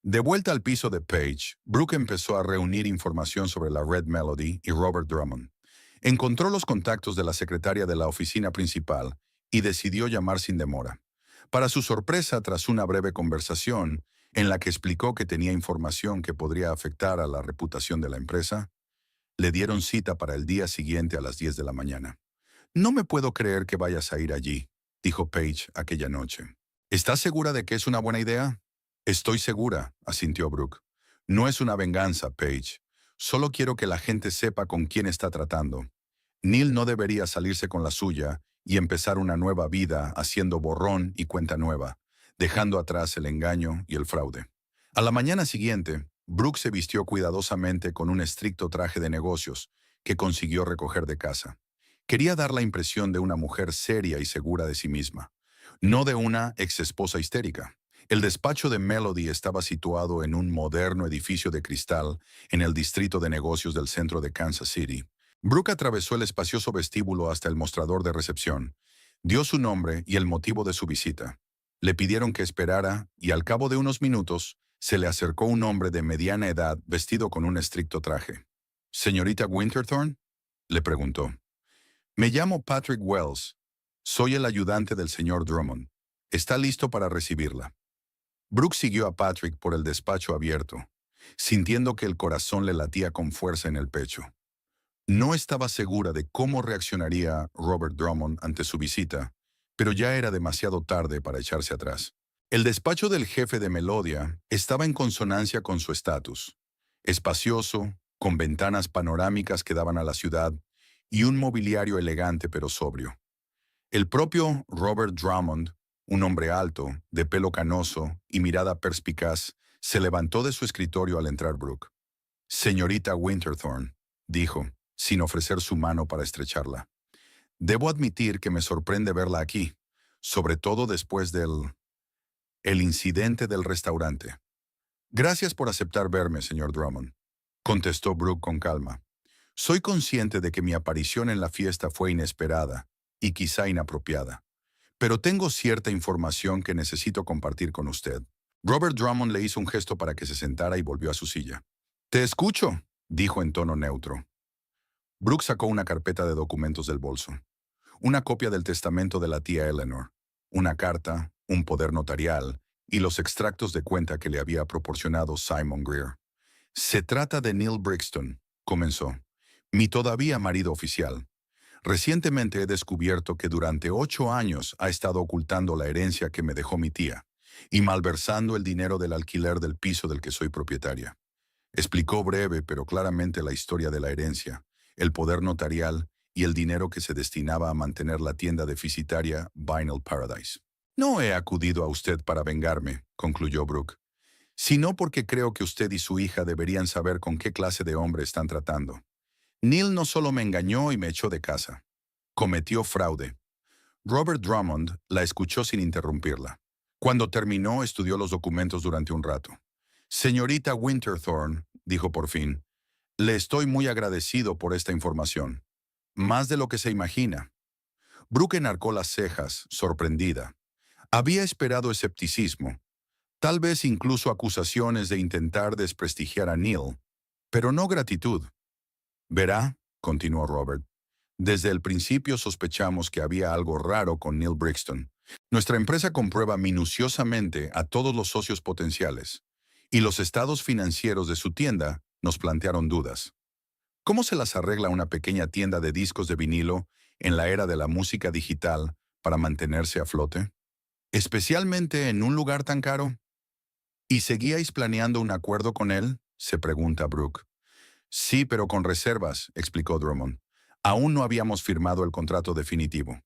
De vuelta al piso de Paige, Brooke empezó a reunir información sobre la Red Melody y Robert Drummond. Encontró los contactos de la secretaria de la oficina principal y decidió llamar sin demora. Para su sorpresa, tras una breve conversación, en la que explicó que tenía información que podría afectar a la reputación de la empresa, le dieron cita para el día siguiente a las 10 de la mañana. No me puedo creer que vayas a ir allí, dijo Paige aquella noche. ¿Estás segura de que es una buena idea? Estoy segura, asintió Brooke. No es una venganza, Paige. Solo quiero que la gente sepa con quién está tratando. Neil no debería salirse con la suya y empezar una nueva vida haciendo borrón y cuenta nueva, dejando atrás el engaño y el fraude. A la mañana siguiente, Brooke se vistió cuidadosamente con un estricto traje de negocios que consiguió recoger de casa. Quería dar la impresión de una mujer seria y segura de sí misma, no de una exesposa histérica. El despacho de Melody estaba situado en un moderno edificio de cristal en el distrito de negocios del centro de Kansas City. Brooke atravesó el espacioso vestíbulo hasta el mostrador de recepción. Dio su nombre y el motivo de su visita. Le pidieron que esperara y al cabo de unos minutos se le acercó un hombre de mediana edad vestido con un estricto traje. «¿Señorita Winterthorne?», le preguntó. «Me llamo Patrick Wells. Soy el ayudante del señor Drummond. Está listo para recibirla». Brooke siguió a Patrick por el despacho abierto, sintiendo que el corazón le latía con fuerza en el pecho. No estaba segura de cómo reaccionaría Robert Drummond ante su visita, pero ya era demasiado tarde para echarse atrás. El despacho del jefe de Melodia estaba en consonancia con su estatus. Espacioso, con ventanas panorámicas que daban a la ciudad y un mobiliario elegante pero sobrio. El propio Robert Drummond, un hombre alto, de pelo canoso y mirada perspicaz, se levantó de su escritorio al entrar Brooke. «Señorita Winterthorne», dijo, sin ofrecer su mano para estrecharla. «Debo admitir que me sorprende verla aquí, sobre todo después el incidente del restaurante». «Gracias por aceptar verme, señor Drummond», contestó Brooke con calma. «Soy consciente de que mi aparición en la fiesta fue inesperada y quizá inapropiada, pero tengo cierta información que necesito compartir con usted». Robert Drummond le hizo un gesto para que se sentara y volvió a su silla. «Te escucho», dijo en tono neutro. Brooke sacó una carpeta de documentos del bolso. Una copia del testamento de la tía Eleanor, una carta, un poder notarial y los extractos de cuenta que le había proporcionado Simon Greer. «Se trata de Neil Brixton», comenzó, «mi todavía marido oficial. Recientemente he descubierto que durante 8 años ha estado ocultando la herencia que me dejó mi tía y malversando el dinero del alquiler del piso del que soy propietaria». Explicó breve pero claramente la historia de la herencia, el poder notarial y el dinero que se destinaba a mantener la tienda deficitaria Vinyl Paradise. «No he acudido a usted para vengarme», concluyó Brooke, «sino porque creo que usted y su hija deberían saber con qué clase de hombre están tratando. Neil no solo me engañó y me echó de casa. Cometió fraude». Robert Drummond la escuchó sin interrumpirla. Cuando terminó, estudió los documentos durante un rato. «Señorita Winterthorne», dijo por fin, «le estoy muy agradecido por esta información. Más de lo que se imagina». Brooke enarcó las cejas, sorprendida. Había esperado escepticismo, tal vez incluso acusaciones de intentar desprestigiar a Neil, pero no gratitud. «Verá», continuó Robert, «desde el principio sospechamos que había algo raro con Neil Brixton. Nuestra empresa comprueba minuciosamente a todos los socios potenciales, y los estados financieros de su tienda nos plantearon dudas. ¿Cómo se las arregla una pequeña tienda de discos de vinilo en la era de la música digital para mantenerse a flote? Especialmente en un lugar tan caro». «¿Y seguíais planeando un acuerdo con él?», se pregunta Brooke. «Sí, pero con reservas», explicó Drummond. «Aún no habíamos firmado el contrato definitivo.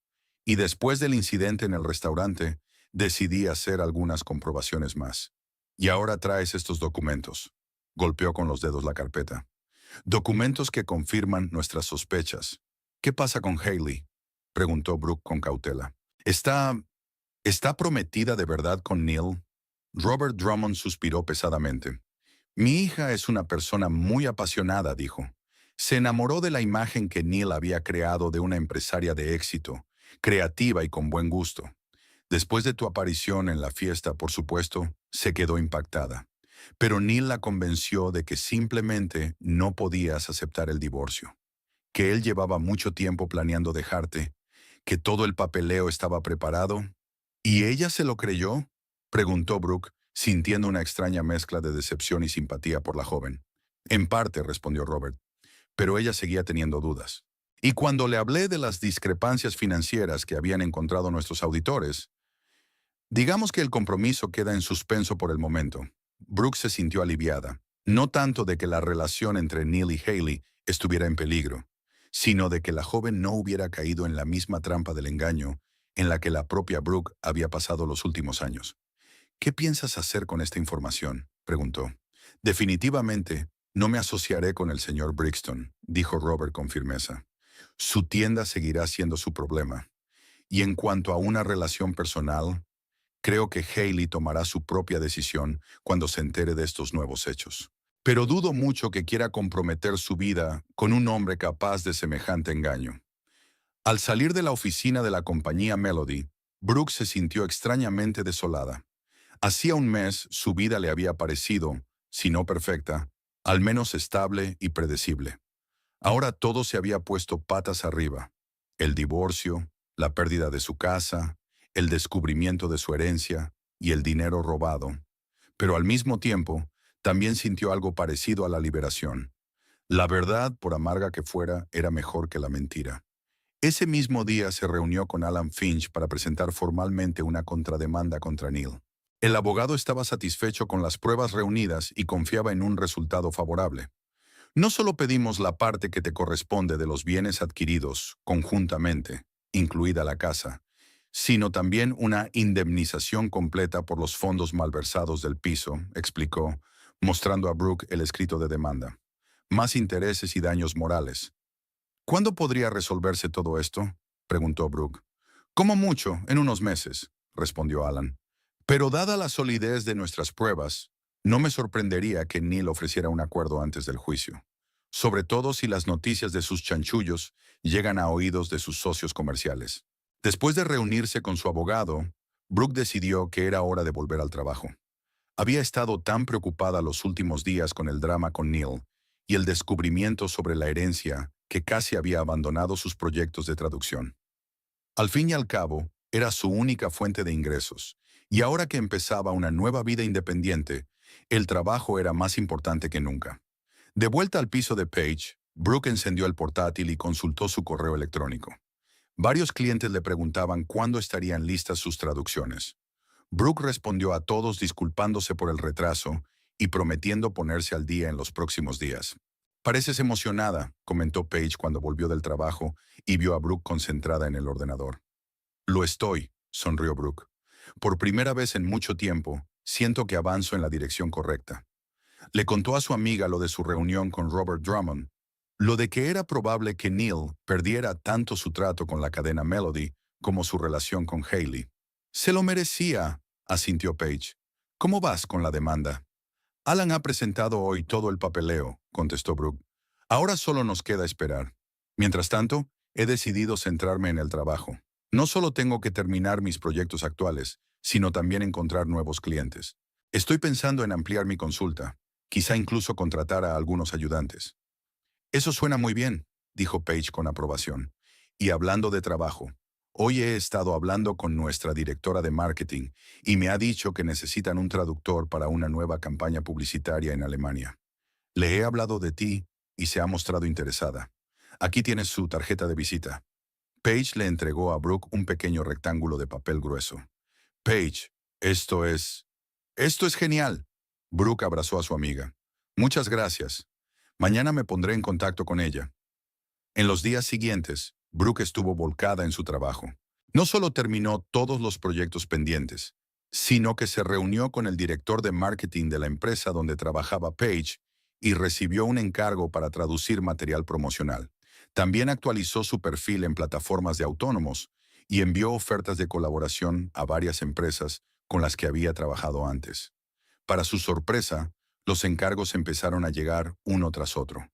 Y después del incidente en el restaurante, decidí hacer algunas comprobaciones más. Y ahora traes estos documentos». Golpeó con los dedos la carpeta. «Documentos que confirman nuestras sospechas». «¿Qué pasa con Hailey?», preguntó Brooke con cautela. ¿Está prometida de verdad con Neil?» Robert Drummond suspiró pesadamente. «Mi hija es una persona muy apasionada», dijo. Se enamoró de la imagen que Neil había creado de una empresaria de éxito, creativa y con buen gusto. Después de tu aparición en la fiesta, por supuesto, se quedó impactada. Pero Neil la convenció de que simplemente no podías aceptar el divorcio, que él llevaba mucho tiempo planeando dejarte, que todo el papeleo estaba preparado. ¿Y ella se lo creyó?, preguntó Brooke, sintiendo una extraña mezcla de decepción y simpatía por la joven. En parte, respondió Robert, pero ella seguía teniendo dudas. Y cuando le hablé de las discrepancias financieras que habían encontrado nuestros auditores, digamos que el compromiso queda en suspenso por el momento. Brooke se sintió aliviada, no tanto de que la relación entre Neil y Hailey estuviera en peligro, sino de que la joven no hubiera caído en la misma trampa del engaño en la que la propia Brooke había pasado los últimos años. ¿Qué piensas hacer con esta información?, preguntó. Definitivamente, no me asociaré con el señor Brixton, dijo Robert con firmeza. Su tienda seguirá siendo su problema. Y en cuanto a una relación personal, creo que Hailey tomará su propia decisión cuando se entere de estos nuevos hechos. Pero dudo mucho que quiera comprometer su vida con un hombre capaz de semejante engaño. Al salir de la oficina de la compañía Melody, Brooke se sintió extrañamente desolada. Hacía un mes su vida le había parecido, si no perfecta, al menos estable y predecible. Ahora todo se había puesto patas arriba. El divorcio, la pérdida de su casa, el descubrimiento de su herencia y el dinero robado. Pero al mismo tiempo, también sintió algo parecido a la liberación. La verdad, por amarga que fuera, era mejor que la mentira. Ese mismo día se reunió con Alan Finch para presentar formalmente una contrademanda contra Neil. El abogado estaba satisfecho con las pruebas reunidas y confiaba en un resultado favorable. No solo pedimos la parte que te corresponde de los bienes adquiridos conjuntamente, incluida la casa, sino también una indemnización completa por los fondos malversados del piso, explicó, mostrando a Brooke el escrito de demanda. Más intereses y daños morales. ¿Cuándo podría resolverse todo esto?, preguntó Brooke. Como mucho, en unos meses, respondió Alan. Pero dada la solidez de nuestras pruebas, no me sorprendería que Neil ofreciera un acuerdo antes del juicio, sobre todo si las noticias de sus chanchullos llegan a oídos de sus socios comerciales. Después de reunirse con su abogado, Brooke decidió que era hora de volver al trabajo. Había estado tan preocupada los últimos días con el drama con Neil y el descubrimiento sobre la herencia que casi había abandonado sus proyectos de traducción. Al fin y al cabo, era su única fuente de ingresos, y ahora que empezaba una nueva vida independiente, el trabajo era más importante que nunca. De vuelta al piso de Page, Brooke encendió el portátil y consultó su correo electrónico. Varios clientes le preguntaban cuándo estarían listas sus traducciones. Brooke respondió a todos disculpándose por el retraso y prometiendo ponerse al día en los próximos días. Pareces emocionada, comentó Page cuando volvió del trabajo y vio a Brooke concentrada en el ordenador. Lo estoy, sonrió Brooke. Por primera vez en mucho tiempo, siento que avanzo en la dirección correcta. Le contó a su amiga lo de su reunión con Robert Drummond, lo de que era probable que Neil perdiera tanto su trato con la cadena Melody como su relación con Hailey. Se lo merecía, asintió Page. ¿Cómo vas con la demanda? Alan ha presentado hoy todo el papeleo, contestó Brooke. Ahora solo nos queda esperar. Mientras tanto, he decidido centrarme en el trabajo. No solo tengo que terminar mis proyectos actuales, sino también encontrar nuevos clientes. Estoy pensando en ampliar mi consulta, quizá incluso contratar a algunos ayudantes. Eso suena muy bien, dijo Page con aprobación. Y hablando de trabajo, hoy he estado hablando con nuestra directora de marketing y me ha dicho que necesitan un traductor para una nueva campaña publicitaria en Alemania. Le he hablado de ti y se ha mostrado interesada. Aquí tienes su tarjeta de visita. Page le entregó a Brooke un pequeño rectángulo de papel grueso. Page, esto es... ¡Esto es genial! Brooke abrazó a su amiga. Muchas gracias. Mañana me pondré en contacto con ella. En los días siguientes, Brooke estuvo volcada en su trabajo. No solo terminó todos los proyectos pendientes, sino que se reunió con el director de marketing de la empresa donde trabajaba Page y recibió un encargo para traducir material promocional. También actualizó su perfil en plataformas de autónomos y envió ofertas de colaboración a varias empresas con las que había trabajado antes. Para su sorpresa, los encargos empezaron a llegar uno tras otro.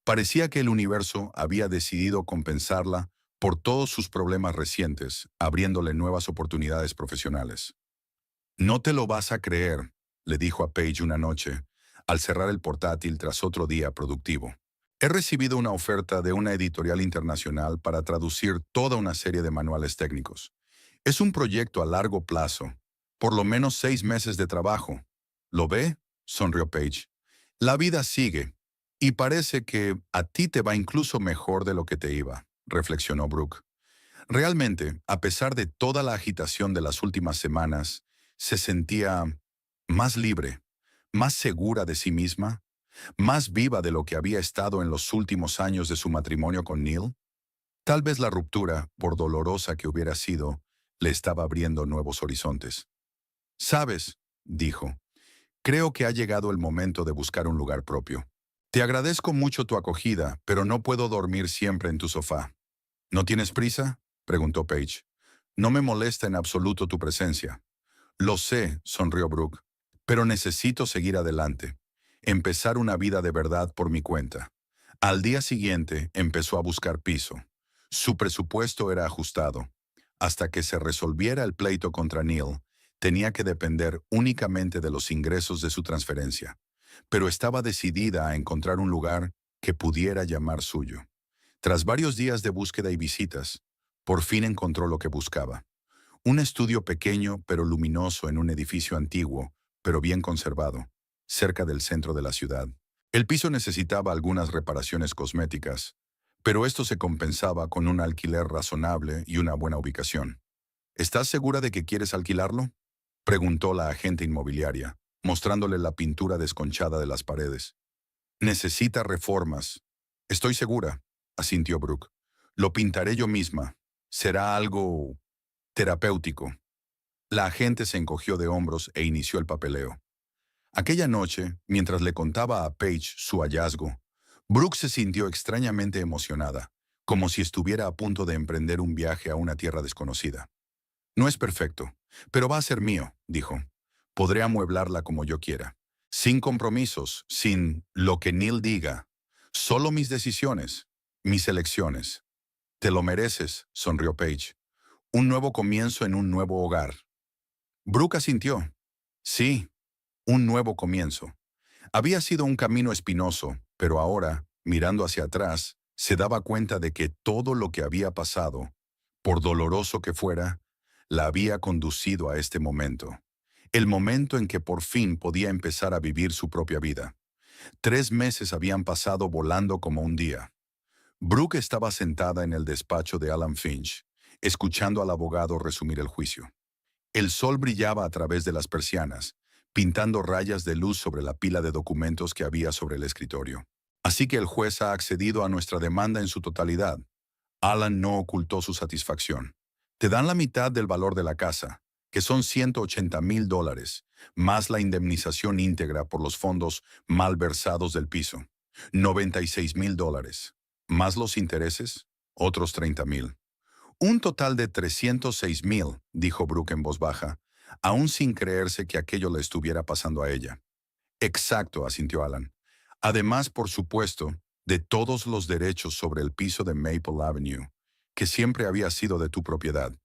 Parecía que el universo había decidido compensarla por todos sus problemas recientes, abriéndole nuevas oportunidades profesionales. No te lo vas a creer, le dijo a Paige una noche, al cerrar el portátil tras otro día productivo. He recibido una oferta de una editorial internacional para traducir toda una serie de manuales técnicos. Es un proyecto a largo plazo, por lo menos 6 meses de trabajo. ¿Lo ve? Sonrió Paige. La vida sigue, y parece que a ti te va incluso mejor de lo que te iba, reflexionó Brooke. Realmente, a pesar de toda la agitación de las últimas semanas, se sentía más libre, más segura de sí misma, más viva de lo que había estado en los últimos años de su matrimonio con Neil. Tal vez la ruptura, por dolorosa que hubiera sido, le estaba abriendo nuevos horizontes. «Sabes», dijo, «creo que ha llegado el momento de buscar un lugar propio. Te agradezco mucho tu acogida, pero no puedo dormir siempre en tu sofá». «¿No tienes prisa?», preguntó Paige. «No me molesta en absoluto tu presencia». «Lo sé», sonrió Brooke, «pero necesito seguir adelante. Empezar una vida de verdad por mi cuenta». Al día siguiente empezó a buscar piso. Su presupuesto era ajustado. Hasta que se resolviera el pleito contra Neil, tenía que depender únicamente de los ingresos de su transferencia. Pero estaba decidida a encontrar un lugar que pudiera llamar suyo. Tras varios días de búsqueda y visitas, por fin encontró lo que buscaba. Un estudio pequeño pero luminoso en un edificio antiguo, pero bien conservado, cerca del centro de la ciudad. El piso necesitaba algunas reparaciones cosméticas, pero esto se compensaba con un alquiler razonable y una buena ubicación. ¿Estás segura de que quieres alquilarlo?, preguntó la agente inmobiliaria, mostrándole la pintura desconchada de las paredes. «Necesita reformas». «Estoy segura», asintió Brooke. «Lo pintaré yo misma. Será algo terapéutico». La agente se encogió de hombros e inició el papeleo. Aquella noche, mientras le contaba a Paige su hallazgo, Brooke se sintió extrañamente emocionada, como si estuviera a punto de emprender un viaje a una tierra desconocida. «No es perfecto, pero va a ser mío», dijo. «Podré amueblarla como yo quiera. Sin compromisos, sin lo que Neil diga. Solo mis decisiones, mis elecciones». «Te lo mereces», sonrió Paige. «Un nuevo comienzo en un nuevo hogar». Brooke asintió. Sí, un nuevo comienzo. Había sido un camino espinoso, pero ahora, mirando hacia atrás, se daba cuenta de que todo lo que había pasado, por doloroso que fuera, la había conducido a este momento. El momento en que por fin podía empezar a vivir su propia vida. 3 meses habían pasado volando como un día. Brooke estaba sentada en el despacho de Alan Finch, escuchando al abogado resumir el juicio. El sol brillaba a través de las persianas, pintando rayas de luz sobre la pila de documentos que había sobre el escritorio. «Así que el juez ha accedido a nuestra demanda en su totalidad». Alan no ocultó su satisfacción. «Te dan la mitad del valor de la casa, que son $180,000, más la indemnización íntegra por los fondos malversados del piso. $96,000. Más los intereses, otros 30,000. Un total de 306,000, dijo Brooke en voz baja, aún sin creerse que aquello le estuviera pasando a ella. Exacto, asintió Alan. Además, por supuesto, de todos los derechos sobre el piso de Maple Avenue, que siempre había sido de tu propiedad.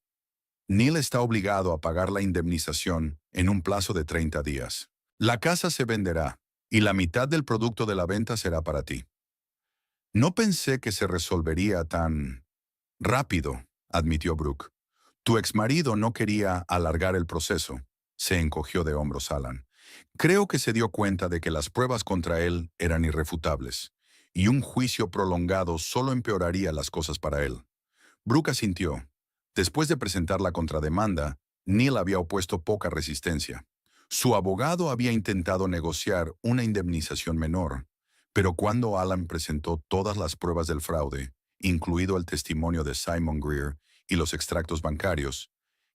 Neil está obligado a pagar la indemnización en un plazo de 30 días. La casa se venderá, y la mitad del producto de la venta será para ti. No pensé que se resolvería tan rápido, admitió Brooke. Tu exmarido no quería alargar el proceso. Se encogió de hombros Alan. Creo que se dio cuenta de que las pruebas contra él eran irrefutables, y un juicio prolongado solo empeoraría las cosas para él. Brooke asintió. Después de presentar la contrademanda, Neil había opuesto poca resistencia. Su abogado había intentado negociar una indemnización menor, pero cuando Alan presentó todas las pruebas del fraude, incluido el testimonio de Simon Greer y los extractos bancarios,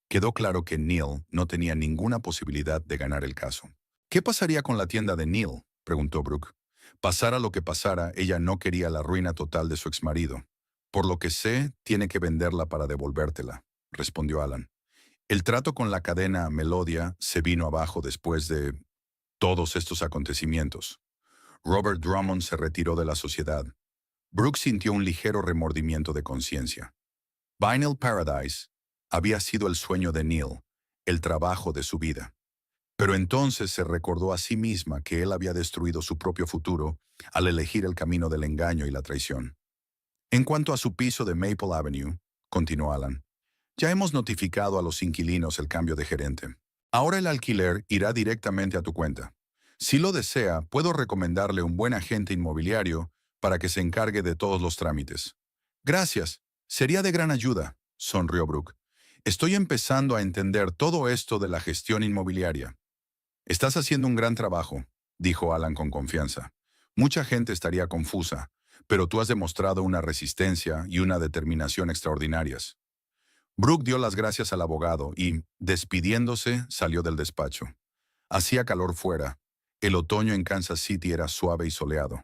quedó claro que Neil no tenía ninguna posibilidad de ganar el caso. ¿Qué pasaría con la tienda de Neil?, preguntó Brooke. Pasara lo que pasara, ella no quería la ruina total de su exmarido. Por lo que sé, tiene que venderla para devolvértela, respondió Alan. El trato con la cadena Melodia se vino abajo después de todos estos acontecimientos. Robert Drummond se retiró de la sociedad, Brooke sintió un ligero remordimiento de conciencia. Vinyl Paradise había sido el sueño de Neil, el trabajo de su vida. Pero entonces se recordó a sí misma que él había destruido su propio futuro al elegir el camino del engaño y la traición. En cuanto a su piso de Maple Avenue, continuó Alan, ya hemos notificado a los inquilinos el cambio de gerente. Ahora el alquiler irá directamente a tu cuenta. Si lo desea, puedo recomendarle un buen agente inmobiliario para que se encargue de todos los trámites. Gracias. Sería de gran ayuda, sonrió Brooke. Estoy empezando a entender todo esto de la gestión inmobiliaria. Estás haciendo un gran trabajo, dijo Alan con confianza. Mucha gente estaría confusa, pero tú has demostrado una resistencia y una determinación extraordinarias. Brooke dio las gracias al abogado y, despidiéndose, salió del despacho. Hacía calor fuera. El otoño en Kansas City era suave y soleado.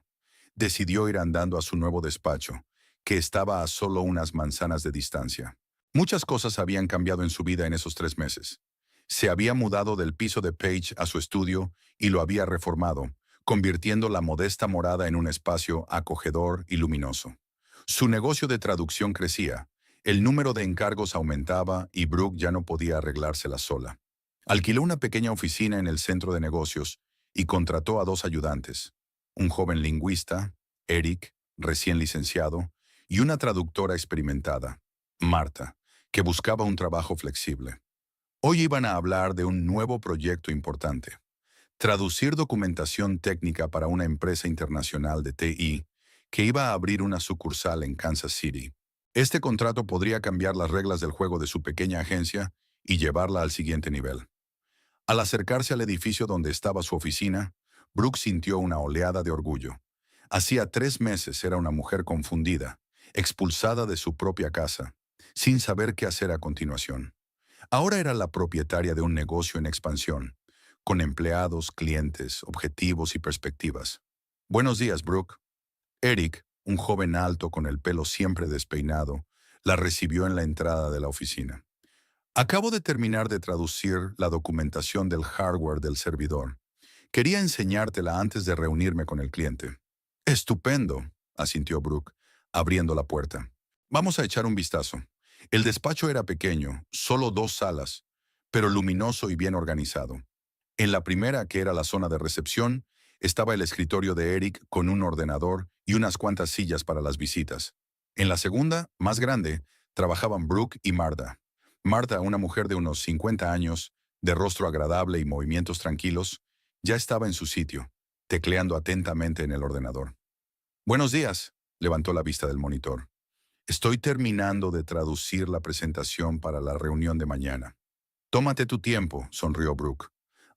Decidió ir andando a su nuevo despacho, que estaba a solo unas manzanas de distancia. Muchas cosas habían cambiado en su vida en esos 3 meses. Se había mudado del piso de Page a su estudio y lo había reformado, convirtiendo la modesta morada en un espacio acogedor y luminoso. Su negocio de traducción crecía. El número de encargos aumentaba y Brooke ya no podía arreglársela sola. Alquiló una pequeña oficina en el centro de negocios y contrató a 2 ayudantes, un joven lingüista, Eric, recién licenciado, y una traductora experimentada, Marta, que buscaba un trabajo flexible. Hoy iban a hablar de un nuevo proyecto importante: traducir documentación técnica para una empresa internacional de TI que iba a abrir una sucursal en Kansas City. Este contrato podría cambiar las reglas del juego de su pequeña agencia y llevarla al siguiente nivel. Al acercarse al edificio donde estaba su oficina, Brooke sintió una oleada de orgullo. Hacía 3 meses era una mujer confundida, expulsada de su propia casa, sin saber qué hacer a continuación. Ahora era la propietaria de un negocio en expansión, con empleados, clientes, objetivos y perspectivas. Buenos días, Brooke. Eric, un joven alto con el pelo siempre despeinado, la recibió en la entrada de la oficina. Acabo de terminar de traducir la documentación del hardware del servidor. Quería enseñártela antes de reunirme con el cliente. Estupendo, asintió Brooke, abriendo la puerta. Vamos a echar un vistazo. El despacho era pequeño, solo 2 salas, pero luminoso y bien organizado. En la primera, que era la zona de recepción, estaba el escritorio de Eric con un ordenador y unas cuantas sillas para las visitas. En la segunda, más grande, trabajaban Brooke y Marta. Marta, una mujer de unos 50 años, de rostro agradable y movimientos tranquilos, ya estaba en su sitio, tecleando atentamente en el ordenador. Buenos días, levantó la vista del monitor. Estoy terminando de traducir la presentación para la reunión de mañana. Tómate tu tiempo, sonrió Brooke.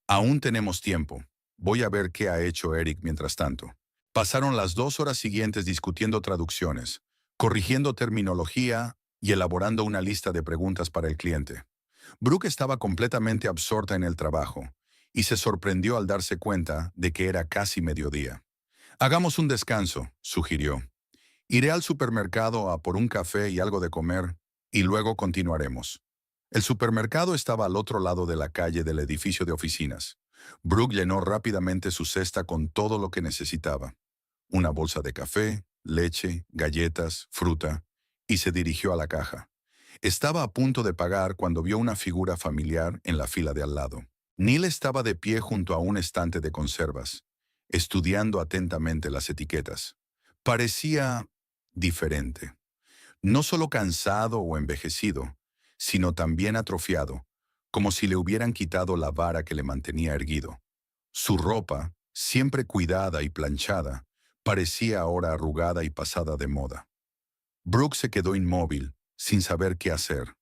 Aún tenemos tiempo. Voy a ver qué ha hecho Eric mientras tanto. Pasaron las 2 horas siguientes discutiendo traducciones, corrigiendo terminología y elaborando una lista de preguntas para el cliente. Brooke estaba completamente absorta en el trabajo y se sorprendió al darse cuenta de que era casi mediodía. Hagamos un descanso, sugirió. Iré al supermercado a por un café y algo de comer, y luego continuaremos. El supermercado estaba al otro lado de la calle del edificio de oficinas. Brooke llenó rápidamente su cesta con todo lo que necesitaba: una bolsa de café, leche, galletas, fruta, y se dirigió a la caja. Estaba a punto de pagar cuando vio una figura familiar en la fila de al lado. Neil estaba de pie junto a un estante de conservas, estudiando atentamente las etiquetas. Parecía diferente. No solo cansado o envejecido, sino también atrofiado, como si le hubieran quitado la vara que le mantenía erguido. Su ropa, siempre cuidada y planchada, parecía ahora arrugada y pasada de moda. Brooke se quedó inmóvil, sin saber qué hacer.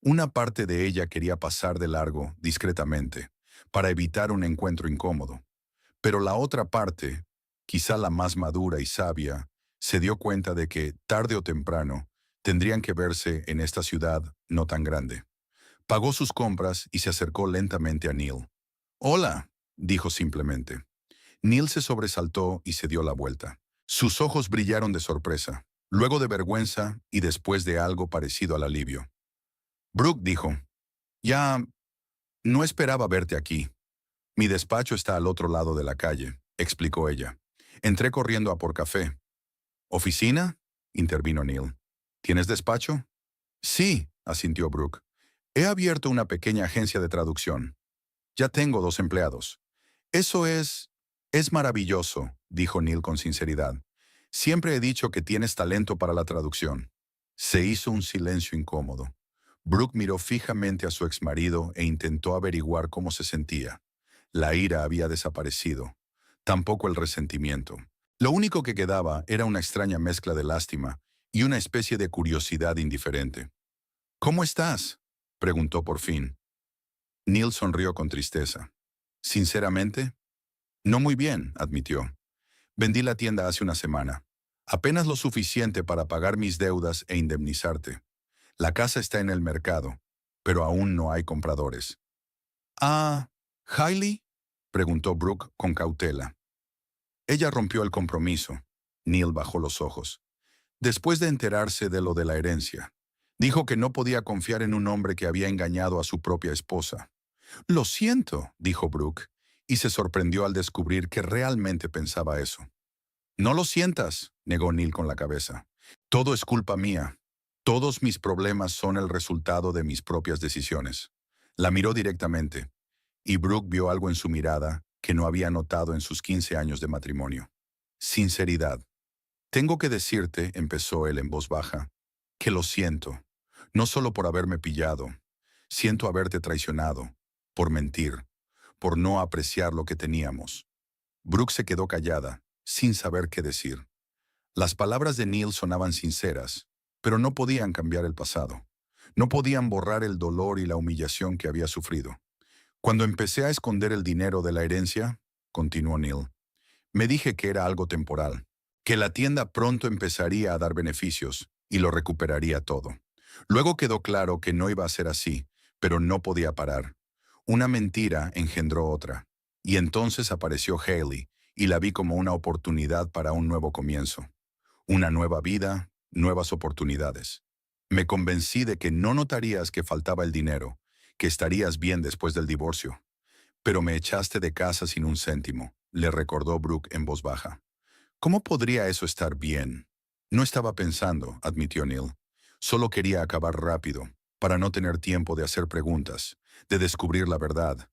Una parte de ella quería pasar de largo, discretamente, para evitar un encuentro incómodo. Pero la otra parte, quizá la más madura y sabia, se dio cuenta de que, tarde o temprano, tendrían que verse en esta ciudad no tan grande. Pagó sus compras y se acercó lentamente a Neil. «Hola», dijo simplemente. Neil se sobresaltó y se dio la vuelta. Sus ojos brillaron de sorpresa, luego de vergüenza y después de algo parecido al alivio. «Brooke», dijo, «ya no esperaba verte aquí. Mi despacho está al otro lado de la calle», explicó ella. «Entré corriendo a por café». ¿Oficina? Intervino Neil. ¿Tienes despacho? Sí, asintió Brooke. He abierto una pequeña agencia de traducción. Ya tengo 2 empleados. Eso es maravilloso, dijo Neil con sinceridad. Siempre he dicho que tienes talento para la traducción. Se hizo un silencio incómodo. Brooke miró fijamente a su exmarido e intentó averiguar cómo se sentía. La ira había desaparecido. Tampoco el resentimiento. Lo único que quedaba era una extraña mezcla de lástima y una especie de curiosidad indiferente. ¿Cómo estás?, preguntó por fin. Neil sonrió con tristeza. Sinceramente, no muy bien, admitió. Vendí la tienda hace una semana. Apenas lo suficiente para pagar mis deudas e indemnizarte. La casa está en el mercado, pero aún no hay compradores. Ah, ¿Hailey?, preguntó Brooke con cautela. Ella rompió el compromiso. Neil bajó los ojos. Después de enterarse de lo de la herencia, dijo que no podía confiar en un hombre que había engañado a su propia esposa. Lo siento, dijo Brooke, y se sorprendió al descubrir que realmente pensaba eso. No lo sientas, negó Neil con la cabeza. Todo es culpa mía. Todos mis problemas son el resultado de mis propias decisiones. La miró directamente, y Brooke vio algo en su mirada que no había notado en sus 15 años de matrimonio. Sinceridad. Tengo que decirte, empezó él en voz baja, que lo siento, no solo por haberme pillado, siento haberte traicionado, por mentir, por no apreciar lo que teníamos. Brooke se quedó callada, sin saber qué decir. Las palabras de Neil sonaban sinceras, pero no podían cambiar el pasado. No podían borrar el dolor y la humillación que había sufrido. Cuando empecé a esconder el dinero de la herencia, continuó Neil, me dije que era algo temporal, que la tienda pronto empezaría a dar beneficios y lo recuperaría todo. Luego quedó claro que no iba a ser así, pero no podía parar. Una mentira engendró otra, y entonces apareció Hailey, y la vi como una oportunidad para un nuevo comienzo. Una nueva vida, nuevas oportunidades. Me convencí de que no notarías que faltaba el dinero, que estarías bien después del divorcio. Pero me echaste de casa sin un céntimo, le recordó Brooke en voz baja. ¿Cómo podría eso estar bien? No estaba pensando, admitió Neil. Solo quería acabar rápido, para no tener tiempo de hacer preguntas, de descubrir la verdad.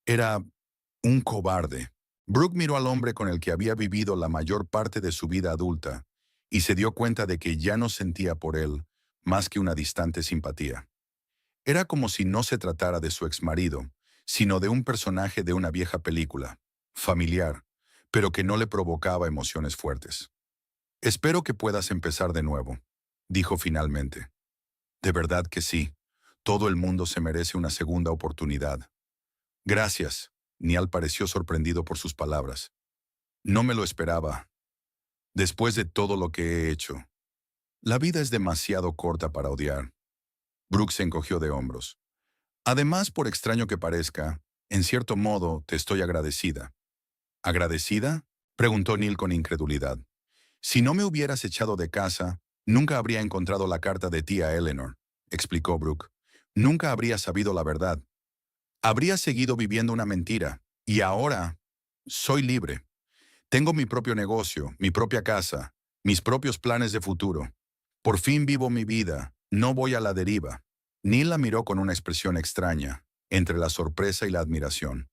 Era un cobarde. Brooke miró al hombre con el que había vivido la mayor parte de su vida adulta y se dio cuenta de que ya no sentía por él más que una distante simpatía. Era como si no se tratara de su exmarido, sino de un personaje de una vieja película, familiar, pero que no le provocaba emociones fuertes. Espero que puedas empezar de nuevo, dijo finalmente. De verdad que sí, todo el mundo se merece una segunda oportunidad. Gracias, Niall pareció sorprendido por sus palabras. No me lo esperaba. Después de todo lo que he hecho, la vida es demasiado corta para odiar. Brooke se encogió de hombros. Además, por extraño que parezca, en cierto modo te estoy agradecida. ¿Agradecida?, preguntó Neil con incredulidad. Si no me hubieras echado de casa, nunca habría encontrado la carta de tía Eleanor, explicó Brooke. Nunca habría sabido la verdad. Habría seguido viviendo una mentira. Y ahora soy libre. Tengo mi propio negocio, mi propia casa, mis propios planes de futuro. Por fin vivo mi vida, no voy a la deriva. Neil la miró con una expresión extraña, entre la sorpresa y la admiración.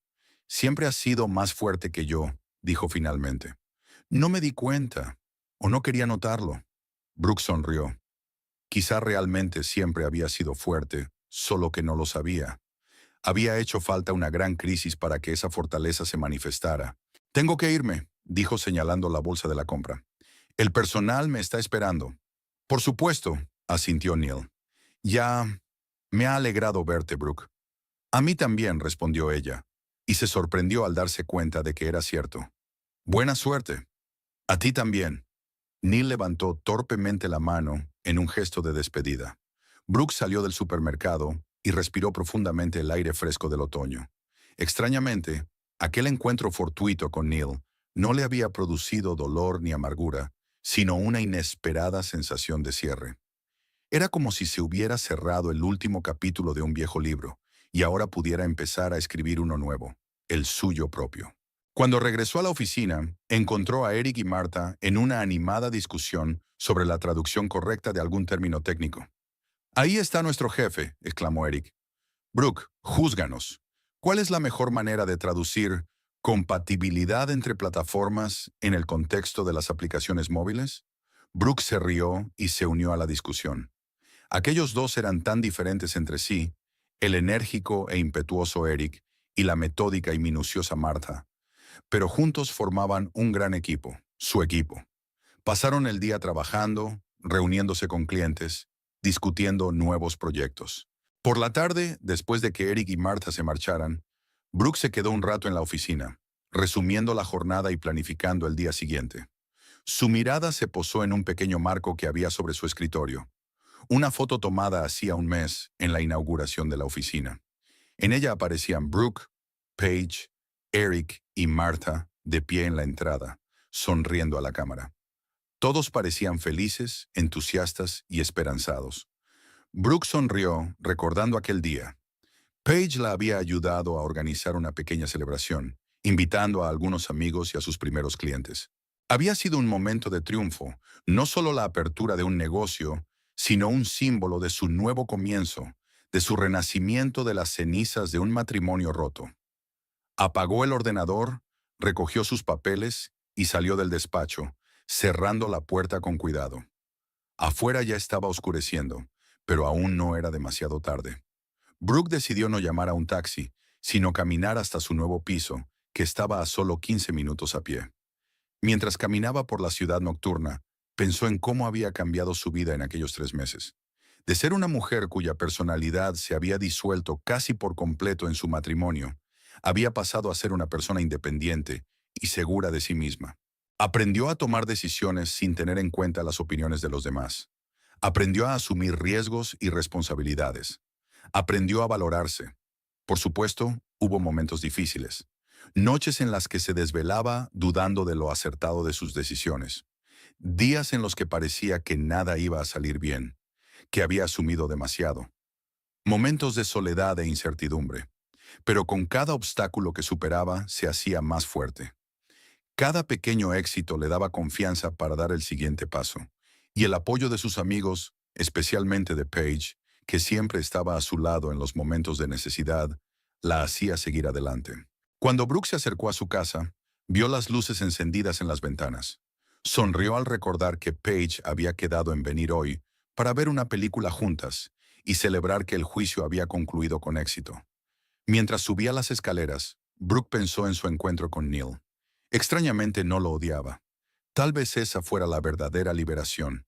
Siempre has sido más fuerte que yo, dijo finalmente. No me di cuenta, o no quería notarlo. Brooke sonrió. Quizá realmente siempre había sido fuerte, solo que no lo sabía. Había hecho falta una gran crisis para que esa fortaleza se manifestara. Tengo que irme, dijo señalando la bolsa de la compra. El personal me está esperando. Por supuesto, asintió Neil. Ya me ha alegrado verte, Brooke. A mí también, respondió ella, y se sorprendió al darse cuenta de que era cierto. Buena suerte. A ti también. Neil levantó torpemente la mano en un gesto de despedida. Brooke salió del supermercado y respiró profundamente el aire fresco del otoño. Extrañamente, aquel encuentro fortuito con Neil no le había producido dolor ni amargura, sino una inesperada sensación de cierre. Era como si se hubiera cerrado el último capítulo de un viejo libro y ahora pudiera empezar a escribir uno nuevo, el suyo propio. Cuando regresó a la oficina, encontró a Eric y Marta en una animada discusión sobre la traducción correcta de algún término técnico. Ahí está nuestro jefe, exclamó Eric. Brooke, júzganos. ¿Cuál es la mejor manera de traducir compatibilidad entre plataformas en el contexto de las aplicaciones móviles? Brooke se rió y se unió a la discusión. Aquellos dos eran tan diferentes entre sí, el enérgico e impetuoso Eric y la metódica y minuciosa Martha, pero juntos formaban un gran equipo, su equipo. Pasaron el día trabajando, reuniéndose con clientes, discutiendo nuevos proyectos. Por la tarde, después de que Eric y Martha se marcharan, Brooke se quedó un rato en la oficina, resumiendo la jornada y planificando el día siguiente. Su mirada se posó en un pequeño marco que había sobre su escritorio, una foto tomada hacía un mes en la inauguración de la oficina. En ella aparecían Brooke, Paige, Eric y Martha de pie en la entrada, sonriendo a la cámara. Todos parecían felices, entusiastas y esperanzados. Brooke sonrió, recordando aquel día. Paige la había ayudado a organizar una pequeña celebración, invitando a algunos amigos y a sus primeros clientes. Había sido un momento de triunfo, no solo la apertura de un negocio, sino un símbolo de su nuevo comienzo, de su renacimiento de las cenizas de un matrimonio roto. Apagó el ordenador, recogió sus papeles y salió del despacho, cerrando la puerta con cuidado. Afuera ya estaba oscureciendo, pero aún no era demasiado tarde. Brooke decidió no llamar a un taxi, sino caminar hasta su nuevo piso, que estaba a solo 15 minutos a pie. Mientras caminaba por la ciudad nocturna, pensó en cómo había cambiado su vida en aquellos 3 meses. De ser una mujer cuya personalidad se había disuelto casi por completo en su matrimonio, había pasado a ser una persona independiente y segura de sí misma. Aprendió a tomar decisiones sin tener en cuenta las opiniones de los demás. Aprendió a asumir riesgos y responsabilidades. Aprendió a valorarse. Por supuesto, hubo momentos difíciles. Noches en las que se desvelaba dudando de lo acertado de sus decisiones. Días en los que parecía que nada iba a salir bien, que había asumido demasiado. Momentos de soledad e incertidumbre. Pero con cada obstáculo que superaba se hacía más fuerte. Cada pequeño éxito le daba confianza para dar el siguiente paso. Y el apoyo de sus amigos, especialmente de Paige, que siempre estaba a su lado en los momentos de necesidad, la hacía seguir adelante. Cuando Brooke se acercó a su casa, vio las luces encendidas en las ventanas. Sonrió al recordar que Paige había quedado en venir hoy para ver una película juntas y celebrar que el juicio había concluido con éxito. Mientras subía las escaleras, Brooke pensó en su encuentro con Neil. Extrañamente no lo odiaba. Tal vez esa fuera la verdadera liberación.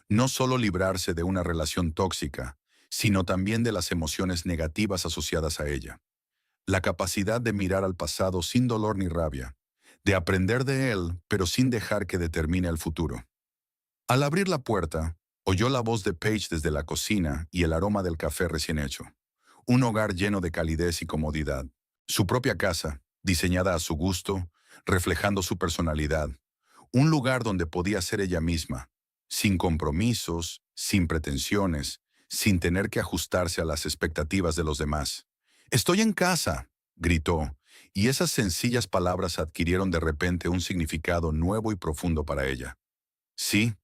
No solo librarse de una relación tóxica, sino también de las emociones negativas asociadas a ella. La capacidad de mirar al pasado sin dolor ni rabia, de aprender de él, pero sin dejar que determine el futuro. Al abrir la puerta, oyó la voz de Paige desde la cocina y el aroma del café recién hecho. Un hogar lleno de calidez y comodidad. Su propia casa, diseñada a su gusto, reflejando su personalidad. Un lugar donde podía ser ella misma, sin compromisos, sin pretensiones, sin tener que ajustarse a las expectativas de los demás. «Estoy en casa», gritó, y esas sencillas palabras adquirieron de repente un significado nuevo y profundo para ella. Sí,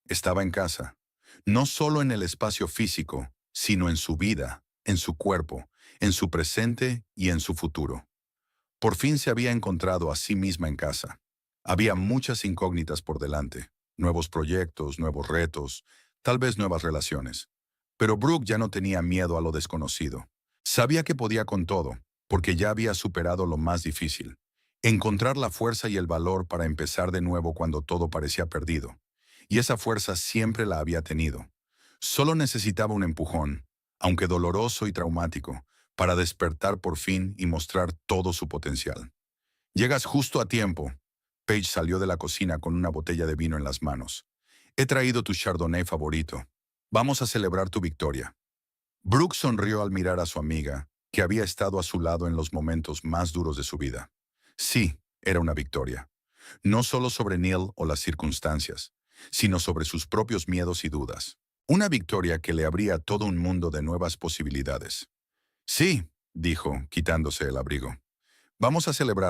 estaba en casa, no solo en el espacio físico, sino en su vida, en su cuerpo, en su presente y en su futuro. Por fin se había encontrado a sí misma en casa. Había muchas incógnitas por delante, nuevos proyectos, nuevos retos, tal vez nuevas relaciones. Pero Brooke ya no tenía miedo a lo desconocido. Sabía que podía con todo, porque ya había superado lo más difícil. Encontrar la fuerza y el valor para empezar de nuevo cuando todo parecía perdido. Y esa fuerza siempre la había tenido. Solo necesitaba un empujón, aunque doloroso y traumático, para despertar por fin y mostrar todo su potencial. «Llegas justo a tiempo». Paige salió de la cocina con una botella de vino en las manos. «He traído tu Chardonnay favorito. Vamos a celebrar tu victoria». Brooke sonrió al mirar a su amiga, que había estado a su lado en los momentos más duros de su vida. Sí, era una victoria. No solo sobre Neil o las circunstancias, sino sobre sus propios miedos y dudas. Una victoria que le abría todo un mundo de nuevas posibilidades. «Sí», dijo, quitándose el abrigo. «Vamos a celebrar».